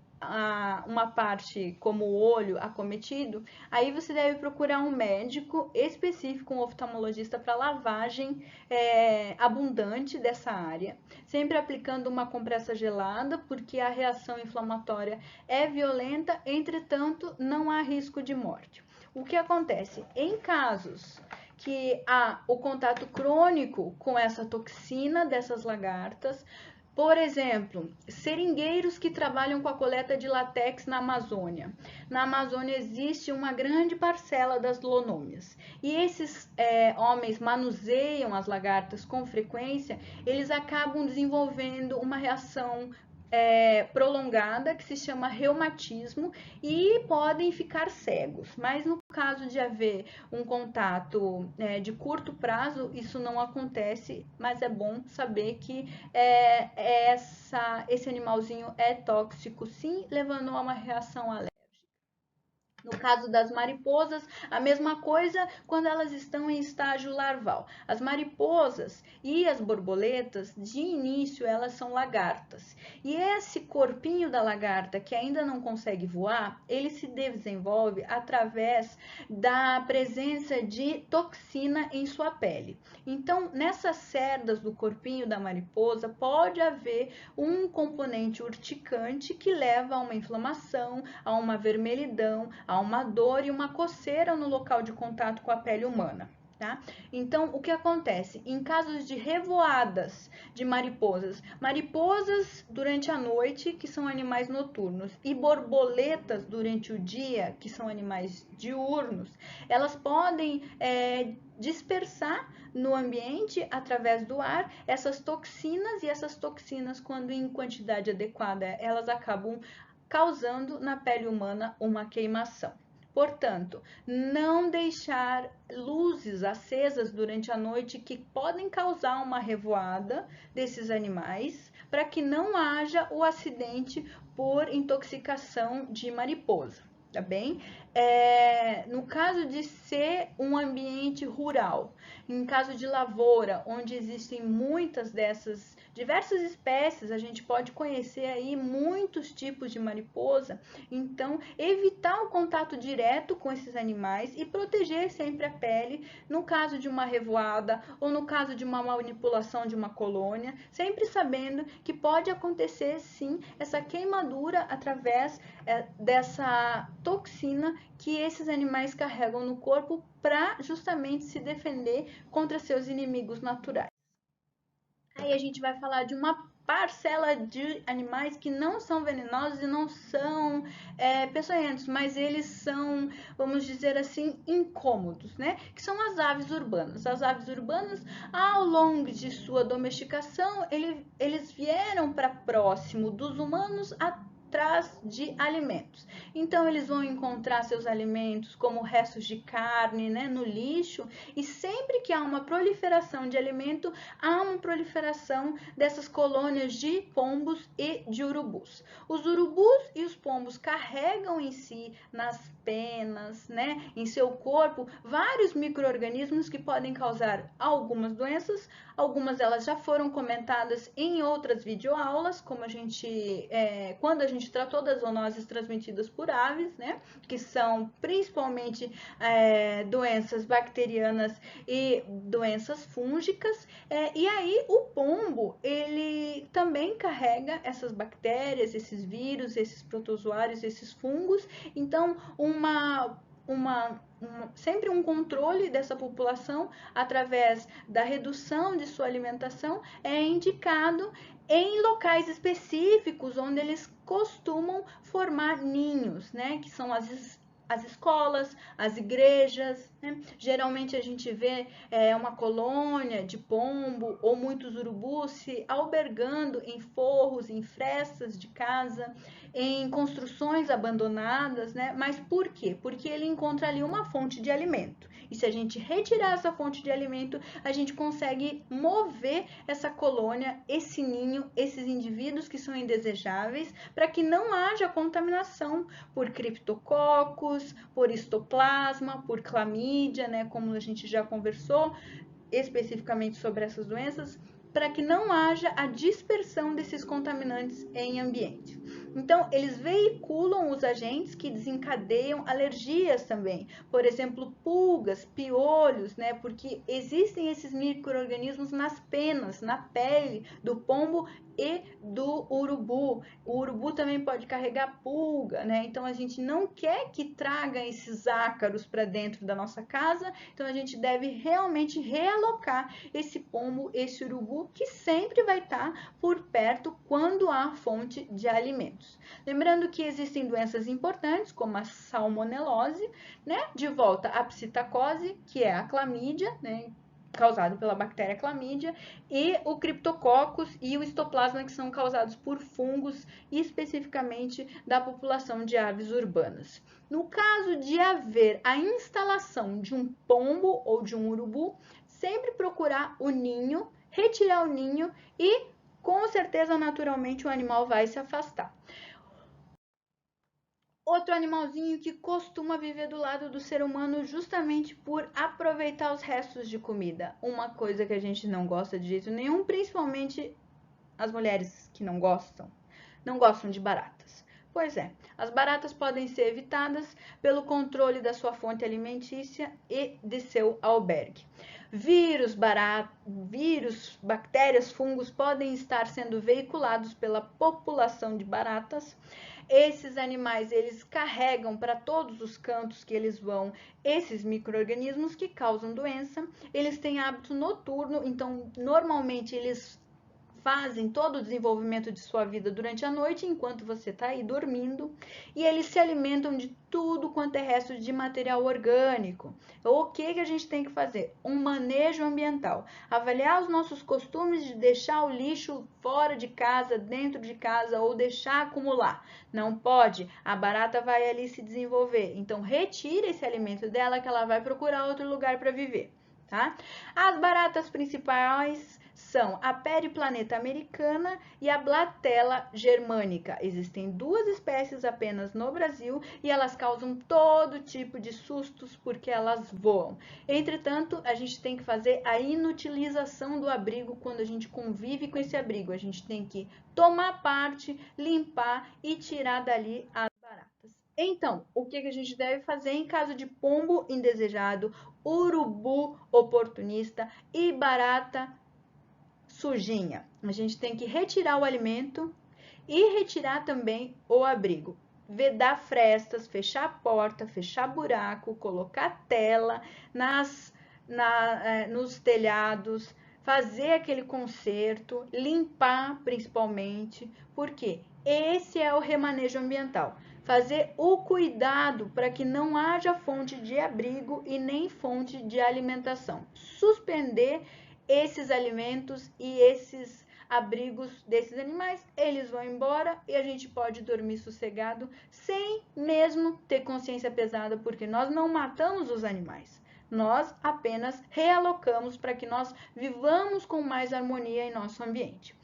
uma parte como o olho acometido, aí você deve procurar um médico específico, um oftalmologista, para lavagem abundante dessa área, sempre aplicando uma compressa gelada, porque a reação inflamatória é violenta, entretanto, não há risco de morte. O que acontece? Em casos que há o contato crônico com essa toxina dessas lagartas, por exemplo, seringueiros que trabalham com a coleta de látex na Amazônia. Na Amazônia existe uma grande parcela das lonômias. E esses homens manuseiam as lagartas com frequência, eles acabam desenvolvendo uma reação prolongada que se chama reumatismo e podem ficar cegos. Mas no caso de haver um contato de curto prazo, isso não acontece, mas é bom saber que esse animalzinho é tóxico sim, levando a uma reação alérgica. No caso das mariposas, a mesma coisa quando elas estão em estágio larval. As mariposas e as borboletas, de início, elas são lagartas. E esse corpinho da lagarta que ainda não consegue voar, ele se desenvolve através da presença de toxina em sua pele. Então, nessas cerdas do corpinho da mariposa, pode haver um componente urticante que leva a uma inflamação, a uma vermelhidão, a uma dor e uma coceira no local de contato com a pele humana. Tá? Então, o que acontece? Em casos de revoadas de mariposas, mariposas durante a noite, que são animais noturnos, e borboletas durante o dia, que são animais diurnos, elas podem dispersar no ambiente, através do ar, essas toxinas, e essas toxinas, quando em quantidade adequada, elas acabam causando na pele humana uma queimação. Portanto, não deixar luzes acesas durante a noite que podem causar uma revoada desses animais, para que não haja o acidente por intoxicação de mariposa, tá bem? No caso de ser um ambiente rural, em caso de lavoura, onde existem muitas dessas diversas espécies, a gente pode conhecer aí muitos tipos de mariposa, então evitar o contato direto com esses animais e proteger sempre a pele no caso de uma revoada ou no caso de uma manipulação de uma colônia, sempre sabendo que pode acontecer sim essa queimadura através dessa toxina que esses animais carregam no corpo para justamente se defender contra seus inimigos naturais. Aí a gente vai falar de uma parcela de animais que não são venenosos e não são peçonhentos, mas eles são, vamos dizer assim, incômodos, né? Que são as aves urbanas. As aves urbanas, ao longo de sua domesticação, eles vieram para próximo dos humanos traz de alimentos. Então, eles vão encontrar seus alimentos como restos de carne, né, no lixo, e sempre que há uma proliferação de alimento, há uma proliferação dessas colônias de pombos e de urubus. Os urubus e os pombos carregam em si, nas penas, né, em seu corpo, vários micro-organismos que podem causar algumas doenças. Algumas delas já foram comentadas em outras videoaulas, como quando a gente tratou das zoonoses transmitidas por aves, né, que são principalmente doenças bacterianas e doenças fúngicas. E aí o pombo, ele também carrega essas bactérias, esses vírus, esses protozoários, esses fungos. Então, sempre um controle dessa população através da redução de sua alimentação é indicado em locais específicos onde eles costumam formar ninhos, né? Que são as escolas, as igrejas, né? Geralmente a gente vê uma colônia de pombo ou muitos urubus se albergando em forros, em frestas de casa, em construções abandonadas, né? Mas por quê? Porque ele encontra ali uma fonte de alimento. E se a gente retirar essa fonte de alimento, a gente consegue mover essa colônia, esse ninho, esses indivíduos que são indesejáveis, para que não haja contaminação por criptococos, por histoplasma, por clamídia, né? Como a gente já conversou especificamente sobre essas doenças, para que não haja a dispersão desses contaminantes em ambiente. Então, eles veiculam os agentes que desencadeiam alergias também, por exemplo, pulgas, piolhos, né? Porque existem esses micro-organismos nas penas, na pele do pombo e do urubu. O urubu também pode carregar pulga, né? Então, a gente não quer que traga esses ácaros para dentro da nossa casa, então a gente deve realmente realocar esse pombo, esse urubu, que sempre vai estar por perto quando há fonte de alimentos. Lembrando que existem doenças importantes, como a salmonelose, né? De volta a psitacose, que é a clamídia, né? Causado pela bactéria clamídia, e o criptococcus e o histoplasma, que são causados por fungos, especificamente da população de aves urbanas. No caso de haver a instalação de um pombo ou de um urubu, sempre procurar o ninho, retirar o ninho e, com certeza, naturalmente, o animal vai se afastar. Outro animalzinho que costuma viver do lado do ser humano justamente por aproveitar os restos de comida. Uma coisa que a gente não gosta de jeito nenhum, principalmente as mulheres que não gostam de baratas. Pois é, as baratas podem ser evitadas pelo controle da sua fonte alimentícia e de seu albergue. Vírus, bactérias, fungos podem estar sendo veiculados pela população de baratas. Esses animais, eles carregam para todos os cantos que eles vão esses micro-organismos que causam doença. Eles têm hábito noturno, então normalmente eles fazem todo o desenvolvimento de sua vida durante a noite, enquanto você está aí dormindo, e eles se alimentam de tudo quanto é resto de material orgânico. O que a gente tem que fazer? Um manejo ambiental. Avaliar os nossos costumes de deixar o lixo fora de casa, dentro de casa, ou deixar acumular. Não pode, a barata vai ali se desenvolver. Então, retira esse alimento dela que ela vai procurar outro lugar para viver, tá? As baratas principais são a Periplaneta americana e a Blatella germânica. Existem duas espécies apenas no Brasil e elas causam todo tipo de sustos porque elas voam. Entretanto, a gente tem que fazer a inutilização do abrigo quando a gente convive com esse abrigo. A gente tem que tomar parte, limpar e tirar dali as baratas. Então, o que a gente deve fazer em caso de pombo indesejado, urubu oportunista e barata sujinha? A gente tem que retirar o alimento e retirar também o abrigo. Vedar frestas, fechar a porta, fechar buraco, colocar tela nos telhados, fazer aquele conserto, limpar principalmente, porque esse é o remanejo ambiental. Fazer o cuidado para que não haja fonte de abrigo e nem fonte de alimentação. Suspender esses alimentos e esses abrigos desses animais, eles vão embora e a gente pode dormir sossegado sem mesmo ter consciência pesada, porque nós não matamos os animais. Nós apenas realocamos para que nós vivamos com mais harmonia em nosso ambiente.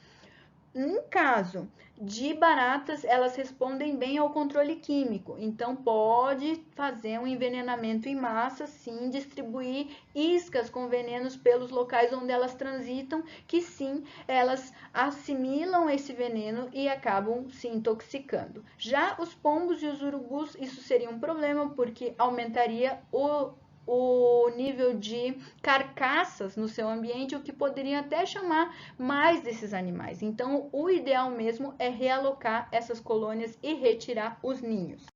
No caso de baratas, elas respondem bem ao controle químico, então pode fazer um envenenamento em massa, sim, distribuir iscas com venenos pelos locais onde elas transitam, que sim, elas assimilam esse veneno e acabam se intoxicando. Já os pombos e os urubus, isso seria um problema, porque aumentaria o nível de carcaças no seu ambiente, o que poderia até chamar mais desses animais. Então, o ideal mesmo é realocar essas colônias e retirar os ninhos.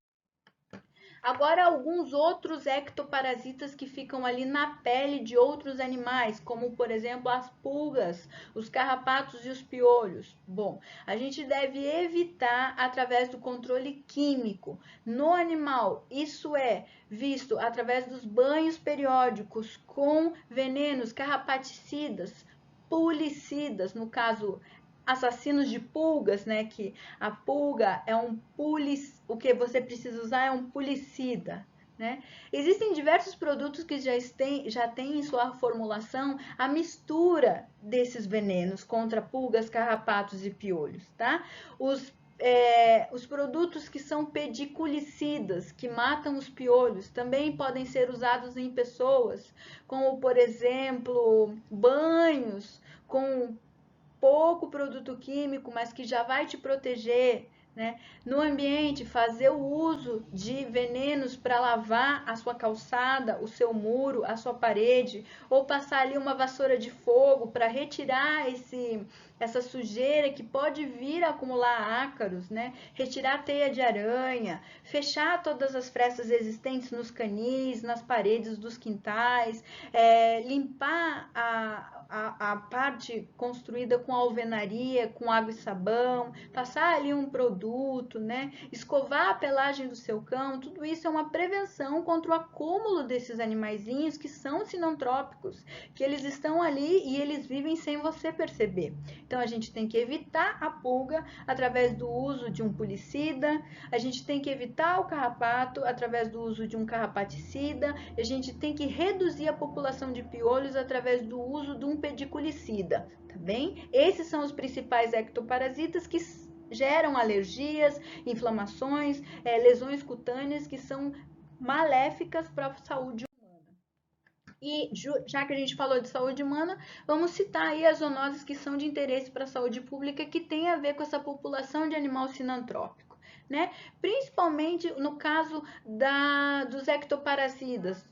Agora, alguns outros ectoparasitas que ficam ali na pele de outros animais, como, por exemplo, as pulgas, os carrapatos e os piolhos. Bom, a gente deve evitar através do controle químico no animal. Isso é visto através dos banhos periódicos com venenos carrapaticidas, pulicidas, no caso assassinos de pulgas, né? Que a pulga é o que você precisa usar é um pulicida, né? Existem diversos produtos que já têm em sua formulação a mistura desses venenos contra pulgas, carrapatos e piolhos, tá? Os produtos que são pediculicidas, que matam os piolhos, também podem ser usados em pessoas, como, por exemplo, banhos com pouco produto químico, mas que já vai te proteger, né? No ambiente, fazer o uso de venenos para lavar a sua calçada, o seu muro, a sua parede, ou passar ali uma vassoura de fogo para retirar essa sujeira que pode vir a acumular ácaros, né? Retirar a teia de aranha, fechar todas as frestas existentes nos canis, nas paredes dos quintais, limpar a parte construída com alvenaria, com água e sabão, passar ali um produto, né? Escovar a pelagem do seu cão, tudo isso é uma prevenção contra o acúmulo desses animaizinhos que são sinantrópicos, que eles estão ali e eles vivem sem você perceber. Então a gente tem que evitar a pulga através do uso de um pulicida, a gente tem que evitar o carrapato através do uso de um carrapaticida, a gente tem que reduzir a população de piolhos através do uso de um pediculicida, tá bem? Esses são os principais ectoparasitas que geram alergias, inflamações, lesões cutâneas que são maléficas para a saúde humana. E já que a gente falou de saúde humana, vamos citar aí as zoonoses que são de interesse para a saúde pública, que tem a ver com essa população de animal sinantrópico, né? Principalmente no caso dos ectoparasitas,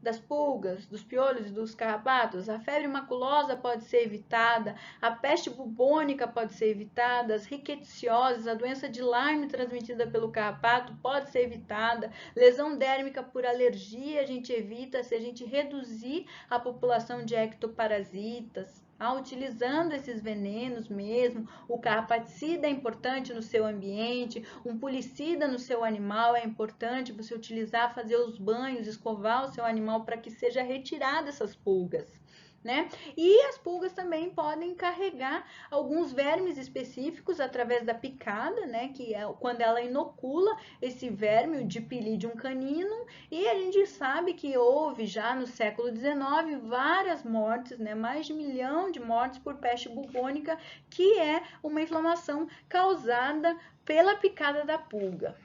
das pulgas, dos piolhos e dos carrapatos, a febre maculosa pode ser evitada, a peste bubônica pode ser evitada, as rickettsioses, a doença de Lyme transmitida pelo carrapato pode ser evitada, lesão dérmica por alergia a gente evita se a gente reduzir a população de ectoparasitas, utilizando esses venenos mesmo. O carrapaticida é importante no seu ambiente, um pulicida no seu animal é importante você utilizar, fazer os banhos, escovar o seu animal para que seja retirada essas pulgas, né? E as pulgas também podem carregar alguns vermes específicos através da picada, né? Que é quando ela inocula esse verme, o Dipylidium caninum, e a gente sabe que houve já no século XIX várias mortes, né? Mais de 1 milhão de mortes por peste bubônica, que é uma inflamação causada pela picada da pulga.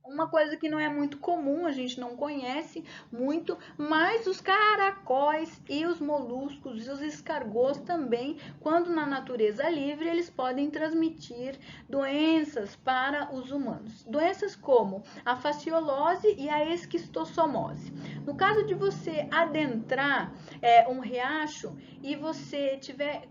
Uma coisa que não é muito comum, a gente não conhece muito, mas os caracóis e os moluscos e os escargots também, quando na natureza livre, eles podem transmitir doenças para os humanos. Doenças como a fasciolose e a esquistossomose. No caso de você adentrar um riacho e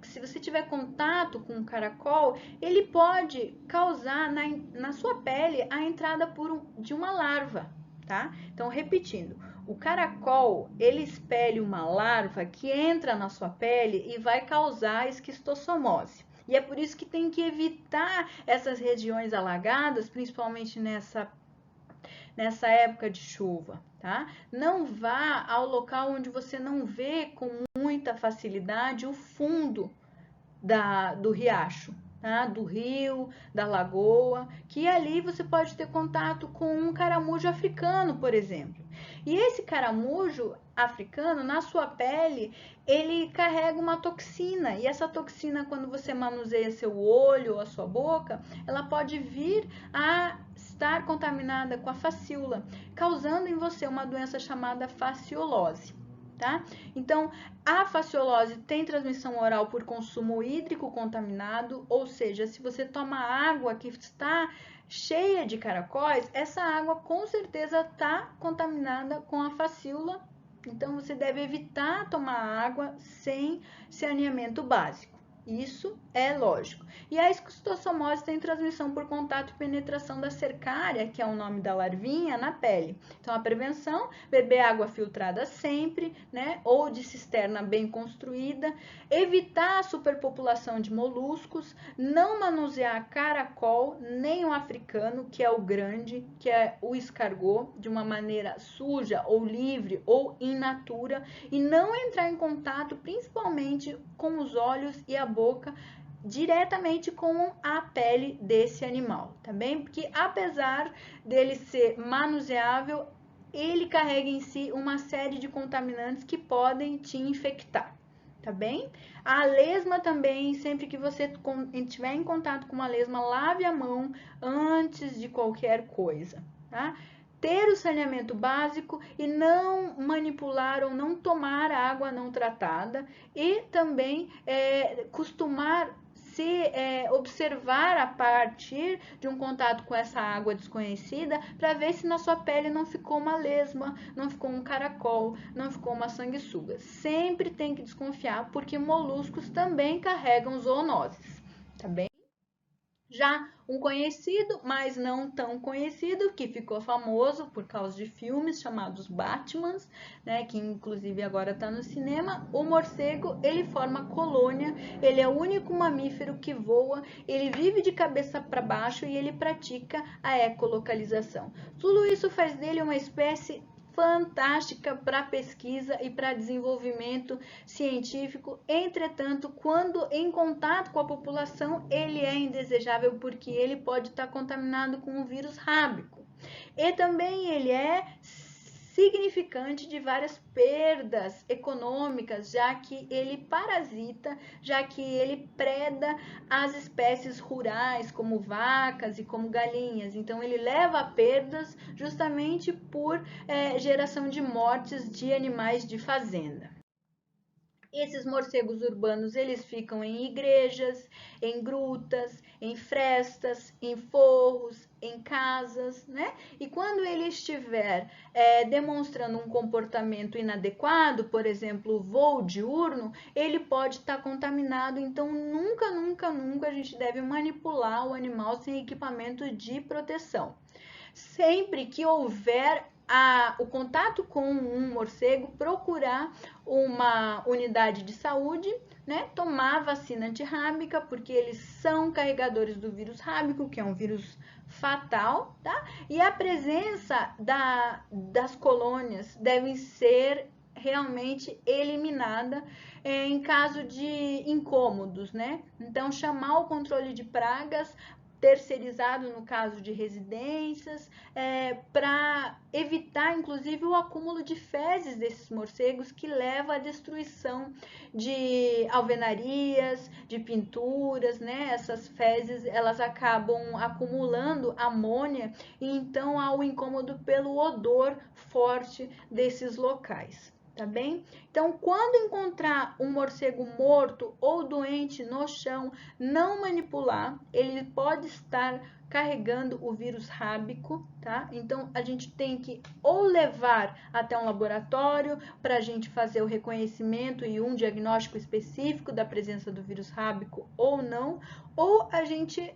se você tiver contato com um caracol, ele pode causar na sua pele a entrada de uma larva, tá? Então, repetindo, o caracol, ele expele uma larva que entra na sua pele e vai causar esquistossomose. E é por isso que tem que evitar essas regiões alagadas, principalmente nessa época de chuva, tá? Não vá ao local onde você não vê com muita facilidade o fundo do riacho, tá? Do rio, da lagoa, que ali você pode ter contato com um caramujo africano, por exemplo. E esse caramujo africano, na sua pele, ele carrega uma toxina, e essa toxina, quando você manuseia seu olho ou a sua boca, ela pode vir a estar contaminada com a facíola, causando em você uma doença chamada fasciolose. Tá? Então, a fasciolose tem transmissão oral por consumo hídrico contaminado, ou seja, se você toma água que está cheia de caracóis, essa água com certeza está contaminada com a facíola. Então, você deve evitar tomar água sem saneamento básico. Isso é lógico. E a esquistossomose tem transmissão por contato e penetração da cercária, que é o nome da larvinha, na pele. Então, a prevenção, beber água filtrada sempre, né? Ou de cisterna bem construída, evitar a superpopulação de moluscos, não manusear caracol, nem o africano, que é o grande, que é o escargot, de uma maneira suja ou livre ou in natura, e não entrar em contato, principalmente com os olhos e a boca, diretamente com a pele desse animal, tá bem? Porque apesar dele ser manuseável, ele carrega em si uma série de contaminantes que podem te infectar, tá bem? A lesma também, sempre que você estiver em contato com uma lesma, lave a mão antes de qualquer coisa, tá? Ter o saneamento básico e não manipular ou não tomar água não tratada, e também costumar se observar a partir de um contato com essa água desconhecida, para ver se na sua pele não ficou uma lesma, não ficou um caracol, não ficou uma sanguessuga. Sempre tem que desconfiar, porque moluscos também carregam zoonoses, tá bem? Já um conhecido, mas não tão conhecido, que ficou famoso por causa de filmes chamados Batmans, né, que inclusive agora está no cinema, o morcego, ele forma colônia, ele é o único mamífero que voa, ele vive de cabeça para baixo e ele pratica a ecolocalização. Tudo isso faz dele uma espécie fantástica para pesquisa e para desenvolvimento científico. Entretanto, quando em contato com a população, ele é indesejável, porque ele pode estar contaminado com o vírus rábico. E também ele é significante de várias perdas econômicas, já que ele parasita, já que ele preda as espécies rurais, como vacas e como galinhas. Então, ele leva a perdas justamente por geração de mortes de animais de fazenda. Esses morcegos urbanos, eles ficam em igrejas, em grutas, em frestas, em forros, em casas, né? E quando ele estiver demonstrando um comportamento inadequado, por exemplo, o voo diurno, ele pode estar contaminado. Então, nunca, nunca, nunca a gente deve manipular o animal sem equipamento de proteção. Sempre que houver o contato com um morcego, procurar uma unidade de saúde, né? Tomar vacina antirrábica, porque eles são carregadores do vírus rábico, que é um vírus fatal, tá? E a presença das colônias deve ser realmente eliminada em caso de incômodos, né? Então, chamar o controle de pragas terceirizado no caso de residências, para evitar, inclusive, o acúmulo de fezes desses morcegos, que leva à destruição de alvenarias, de pinturas, né? Essas fezes, elas acabam acumulando amônia, e então há o incômodo pelo odor forte desses locais. Tá bem? Então, quando encontrar um morcego morto ou doente no chão, não manipular, ele pode estar carregando o vírus rábico, tá? Então, a gente tem que ou levar até um laboratório para a gente fazer o reconhecimento e um diagnóstico específico da presença do vírus rábico ou não, ou a gente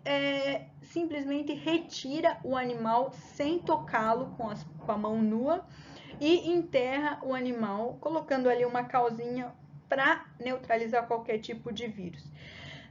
simplesmente retira o animal sem tocá-lo com a mão nua, e enterra o animal, colocando ali uma calzinha para neutralizar qualquer tipo de vírus.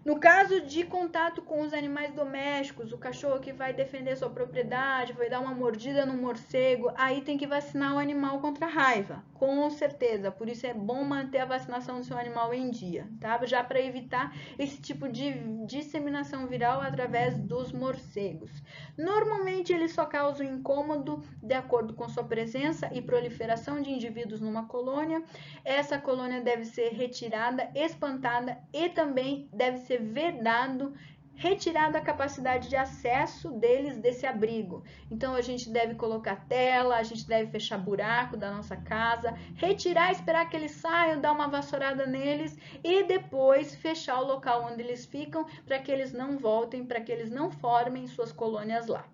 No caso de contato com os animais domésticos, o cachorro que vai defender sua propriedade, vai dar uma mordida no morcego, aí tem que vacinar o animal contra a raiva, com certeza. Por isso é bom manter a vacinação do seu animal em dia, tá? Já para evitar esse tipo de disseminação viral através dos morcegos. Normalmente eles só causam incômodo de acordo com sua presença e proliferação de indivíduos numa colônia. Essa colônia deve ser retirada, espantada e também deve ser vedado, retirada a capacidade de acesso deles desse abrigo. Então a gente deve colocar tela, a gente deve fechar buraco da nossa casa, retirar, esperar que eles saiam, dar uma vassourada neles e depois fechar o local onde eles ficam para que eles não voltem, para que eles não formem suas colônias lá.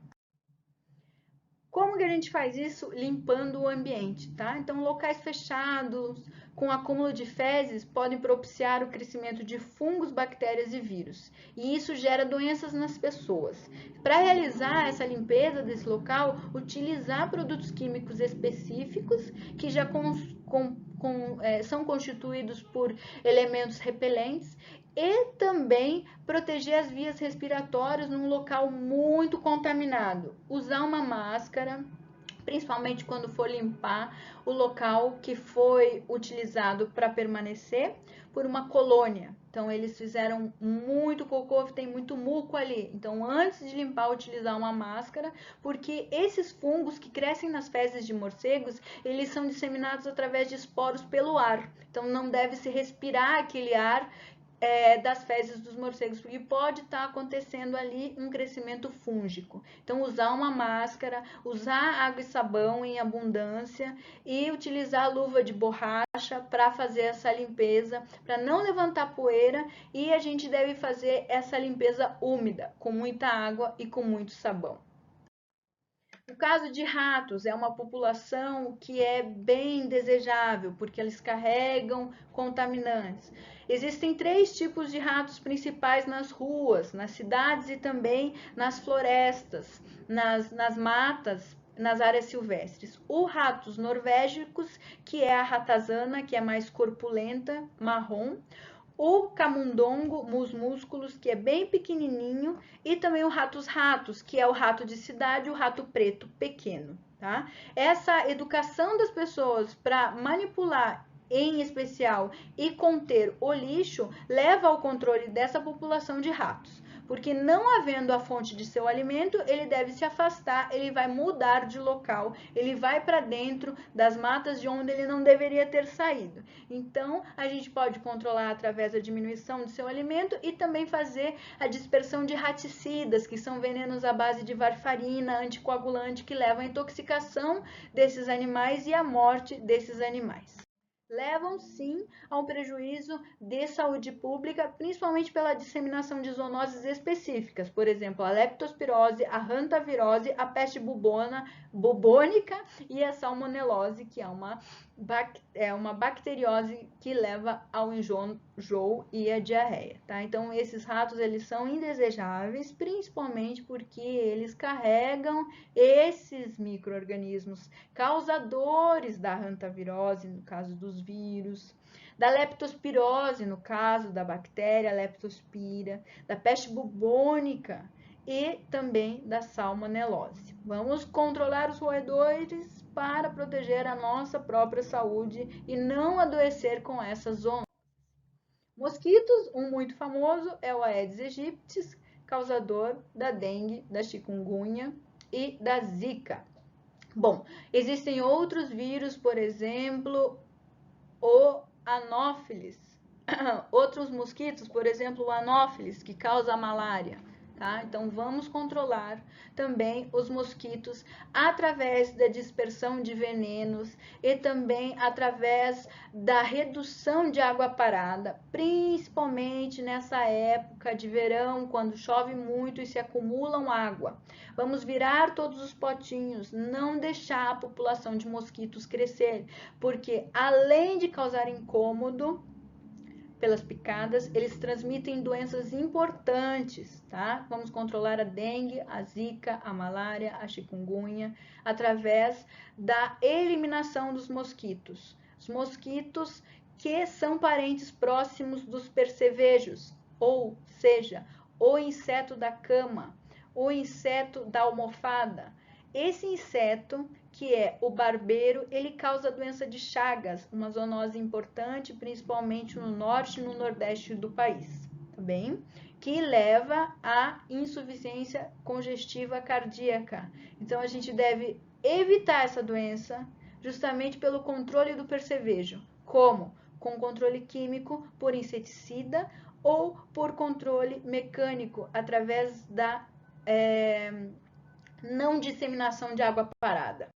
Como que a gente faz isso? Limpando o ambiente, tá? Então, locais fechados, com acúmulo de fezes, podem propiciar o crescimento de fungos, bactérias e vírus. E isso gera doenças nas pessoas. Para realizar essa limpeza desse local, utilizar produtos químicos específicos que já são constituídos por elementos repelentes e também proteger as vias respiratórias num local muito contaminado. Usar uma máscara, principalmente quando for limpar o local que foi utilizado para permanecer por uma colônia. Então, eles fizeram muito cocô, tem muito muco ali. Então, antes de limpar, utilizar uma máscara, porque esses fungos que crescem nas fezes de morcegos, eles são disseminados através de esporos pelo ar. Então, não deve se respirar aquele ar das fezes dos morcegos, porque pode estar acontecendo ali um crescimento fúngico. Então, usar uma máscara, usar água e sabão em abundância e utilizar luva de borracha para fazer essa limpeza, para não levantar poeira, e a gente deve fazer essa limpeza úmida, com muita água e com muito sabão. No caso de ratos, é uma população que é bem desejável, porque eles carregam contaminantes. Existem 3 tipos de ratos principais nas ruas, nas cidades e também nas florestas, nas matas, nas áreas silvestres. O ratos norvégicos, que é a ratazana, que é mais corpulenta, marrom. O camundongo, músculos, que é bem pequenininho, e também o ratos, que é o rato de cidade, o rato preto pequeno, tá? Essa educação das pessoas para manipular, em especial, e conter o lixo, leva ao controle dessa população de ratos. Porque não havendo a fonte de seu alimento, ele deve se afastar, ele vai mudar de local, ele vai para dentro das matas de onde ele não deveria ter saído. Então, a gente pode controlar através da diminuição de seu alimento e também fazer a dispersão de raticidas, que são venenos à base de varfarina, anticoagulante, que levam à intoxicação desses animais e à morte desses animais. Levam sim a um prejuízo de saúde pública, principalmente pela disseminação de zoonoses específicas, por exemplo, a leptospirose, a hantavirose, a peste bubônica e a salmonelose, que é uma bacteriose que leva ao enjoo e a diarreia, tá? Então, esses ratos, eles são indesejáveis, principalmente porque eles carregam esses micro-organismos causadores da hantavirose, no caso dos vírus, da leptospirose, no caso da bactéria leptospira, da peste bubônica e também da salmonelose. Vamos controlar os roedores para proteger a nossa própria saúde e não adoecer com essas zoonoses. Mosquitos, um muito famoso é o Aedes aegypti, causador da dengue, da chikungunya e da zika. Bom, existem outros vírus, por exemplo, o anófilis. Outros mosquitos, por exemplo, o anófilis, que causa a malária. Tá? Então, vamos controlar também os mosquitos através da dispersão de venenos e também através da redução de água parada, principalmente nessa época de verão, quando chove muito e se acumulam água. Vamos virar todos os potinhos, não deixar a população de mosquitos crescer, porque além de causar incômodo pelas picadas, eles transmitem doenças importantes, tá? Vamos controlar a dengue, a zika, a malária, a chikungunya, através da eliminação dos mosquitos. Os mosquitos que são parentes próximos dos percevejos, ou seja, o inseto da cama, o inseto da almofada. Esse inseto, que é o barbeiro, ele causa a doença de Chagas, uma zoonose importante, principalmente no norte e no nordeste do país, tá bem? Que leva à insuficiência congestiva cardíaca. Então, a gente deve evitar essa doença justamente pelo controle do percevejo. Como? Com controle químico por inseticida ou por controle mecânico através da não disseminação de água parada.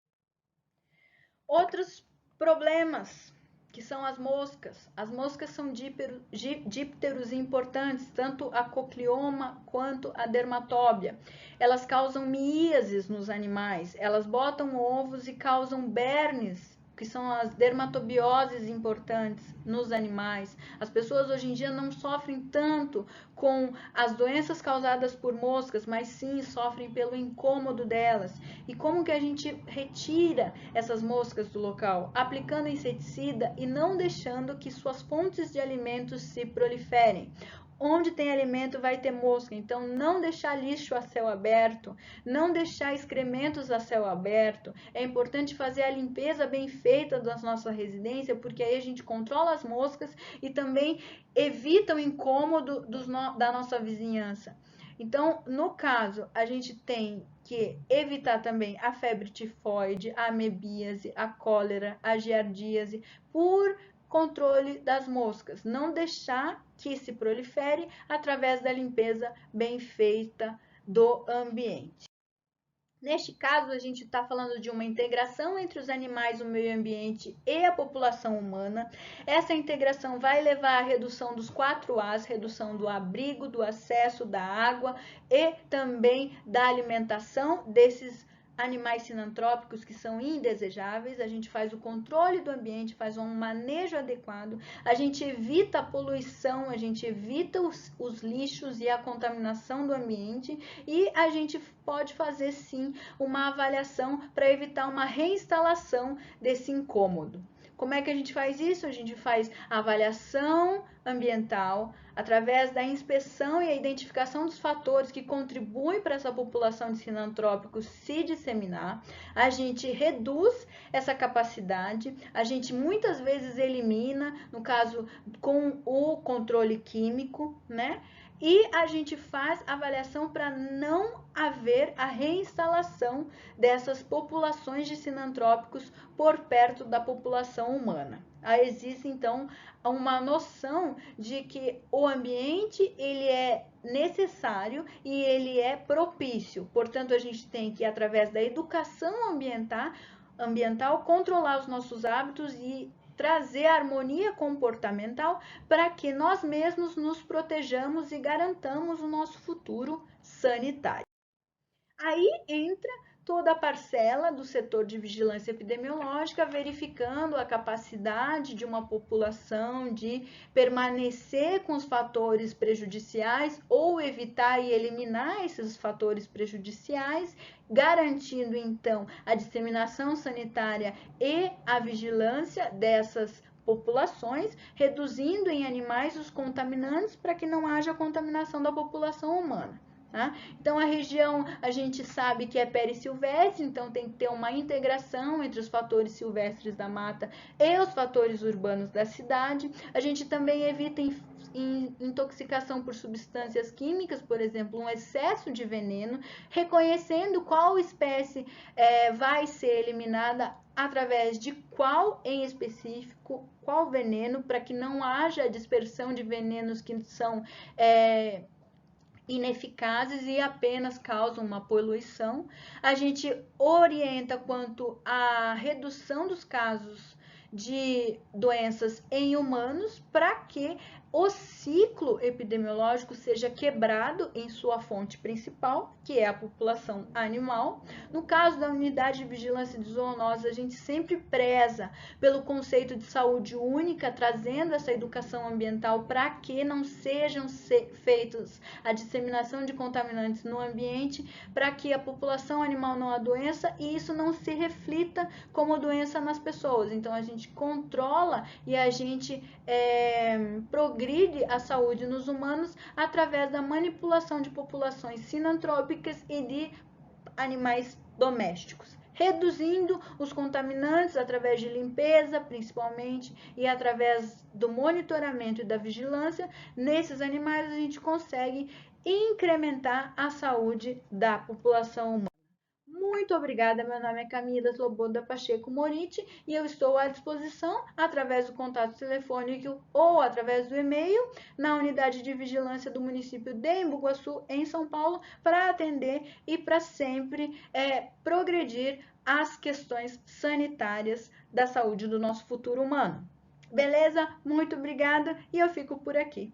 Outros problemas, que são as moscas. As moscas são dípteros importantes, tanto a coclioma quanto a dermatóbia. Elas causam miíases nos animais, elas botam ovos e causam bernes, que são as dermatobioses importantes nos animais. As pessoas hoje em dia não sofrem tanto com as doenças causadas por moscas, mas sim sofrem pelo incômodo delas. E como que a gente retira essas moscas do local? Aplicando inseticida e não deixando que suas fontes de alimentos se proliferem. Onde tem alimento vai ter mosca, então não deixar lixo a céu aberto, não deixar excrementos a céu aberto. É importante fazer a limpeza bem feita da nossa residência, porque aí a gente controla as moscas e também evita o incômodo da nossa vizinhança. Então, no caso, a gente tem que evitar também a febre tifoide, a amebíase, a cólera, a giardíase, por controle das moscas, não deixar que se prolifere através da limpeza bem feita do ambiente. Neste caso, a gente está falando de uma integração entre os animais, o meio ambiente e a população humana. Essa integração vai levar à redução dos 4 As, redução do abrigo, do acesso, da água e também da alimentação desses animais sinantrópicos que são indesejáveis. A gente faz o controle do ambiente, faz um manejo adequado, a gente evita a poluição, a gente evita os lixos e a contaminação do ambiente e a gente pode fazer sim uma avaliação para evitar uma reinstalação desse incômodo. Como é que a gente faz isso? A gente faz a avaliação ambiental através da inspeção e a identificação dos fatores que contribuem para essa população de sinantrópicos se disseminar. A gente reduz essa capacidade, a gente muitas vezes elimina, no caso com o controle químico, né? E a gente faz avaliação para não haver a reinstalação dessas populações de sinantrópicos por perto da população humana. Aí existe então uma noção de que o ambiente ele é necessário e ele é propício. Portanto, a gente tem que, através da educação ambiental controlar os nossos hábitos e trazer harmonia comportamental para que nós mesmos nos protejamos e garantamos o nosso futuro sanitário. Aí entra toda a parcela do setor de vigilância epidemiológica, verificando a capacidade de uma população de permanecer com os fatores prejudiciais ou evitar e eliminar esses fatores prejudiciais, garantindo então a disseminação sanitária e a vigilância dessas populações, reduzindo em animais os contaminantes para que não haja contaminação da população humana. Tá? Então, a região a gente sabe que é perissilvestre, então tem que ter uma integração entre os fatores silvestres da mata e os fatores urbanos da cidade. A gente também evita intoxicação por substâncias químicas, por exemplo, um excesso de veneno, reconhecendo qual espécie vai ser eliminada através de qual em específico, qual veneno, para que não haja dispersão de venenos que são ineficazes e apenas causam uma poluição. A gente orienta quanto à redução dos casos de doenças em humanos para que o ciclo epidemiológico seja quebrado em sua fonte principal, que é a população animal. No caso da unidade de vigilância de zoonoses, a gente sempre preza pelo conceito de saúde única, trazendo essa educação ambiental para que não sejam feitos a disseminação de contaminantes no ambiente, para que a população animal não adoeça e isso não se reflita como doença nas pessoas. Então, a gente controla e a gente progride progride a saúde nos humanos através da manipulação de populações sinantrópicas e de animais domésticos, reduzindo os contaminantes através de limpeza, principalmente, e através do monitoramento e da vigilância nesses animais, a gente consegue incrementar a saúde da população humana. Muito obrigada, meu nome é Camila Sloboda Pacheco Moriti e eu estou à disposição através do contato telefônico ou através do e-mail na unidade de vigilância do município de Embu Guaçu, em São Paulo, para atender e para sempre progredir as questões sanitárias da saúde do nosso futuro humano. Beleza? Muito obrigada e eu fico por aqui.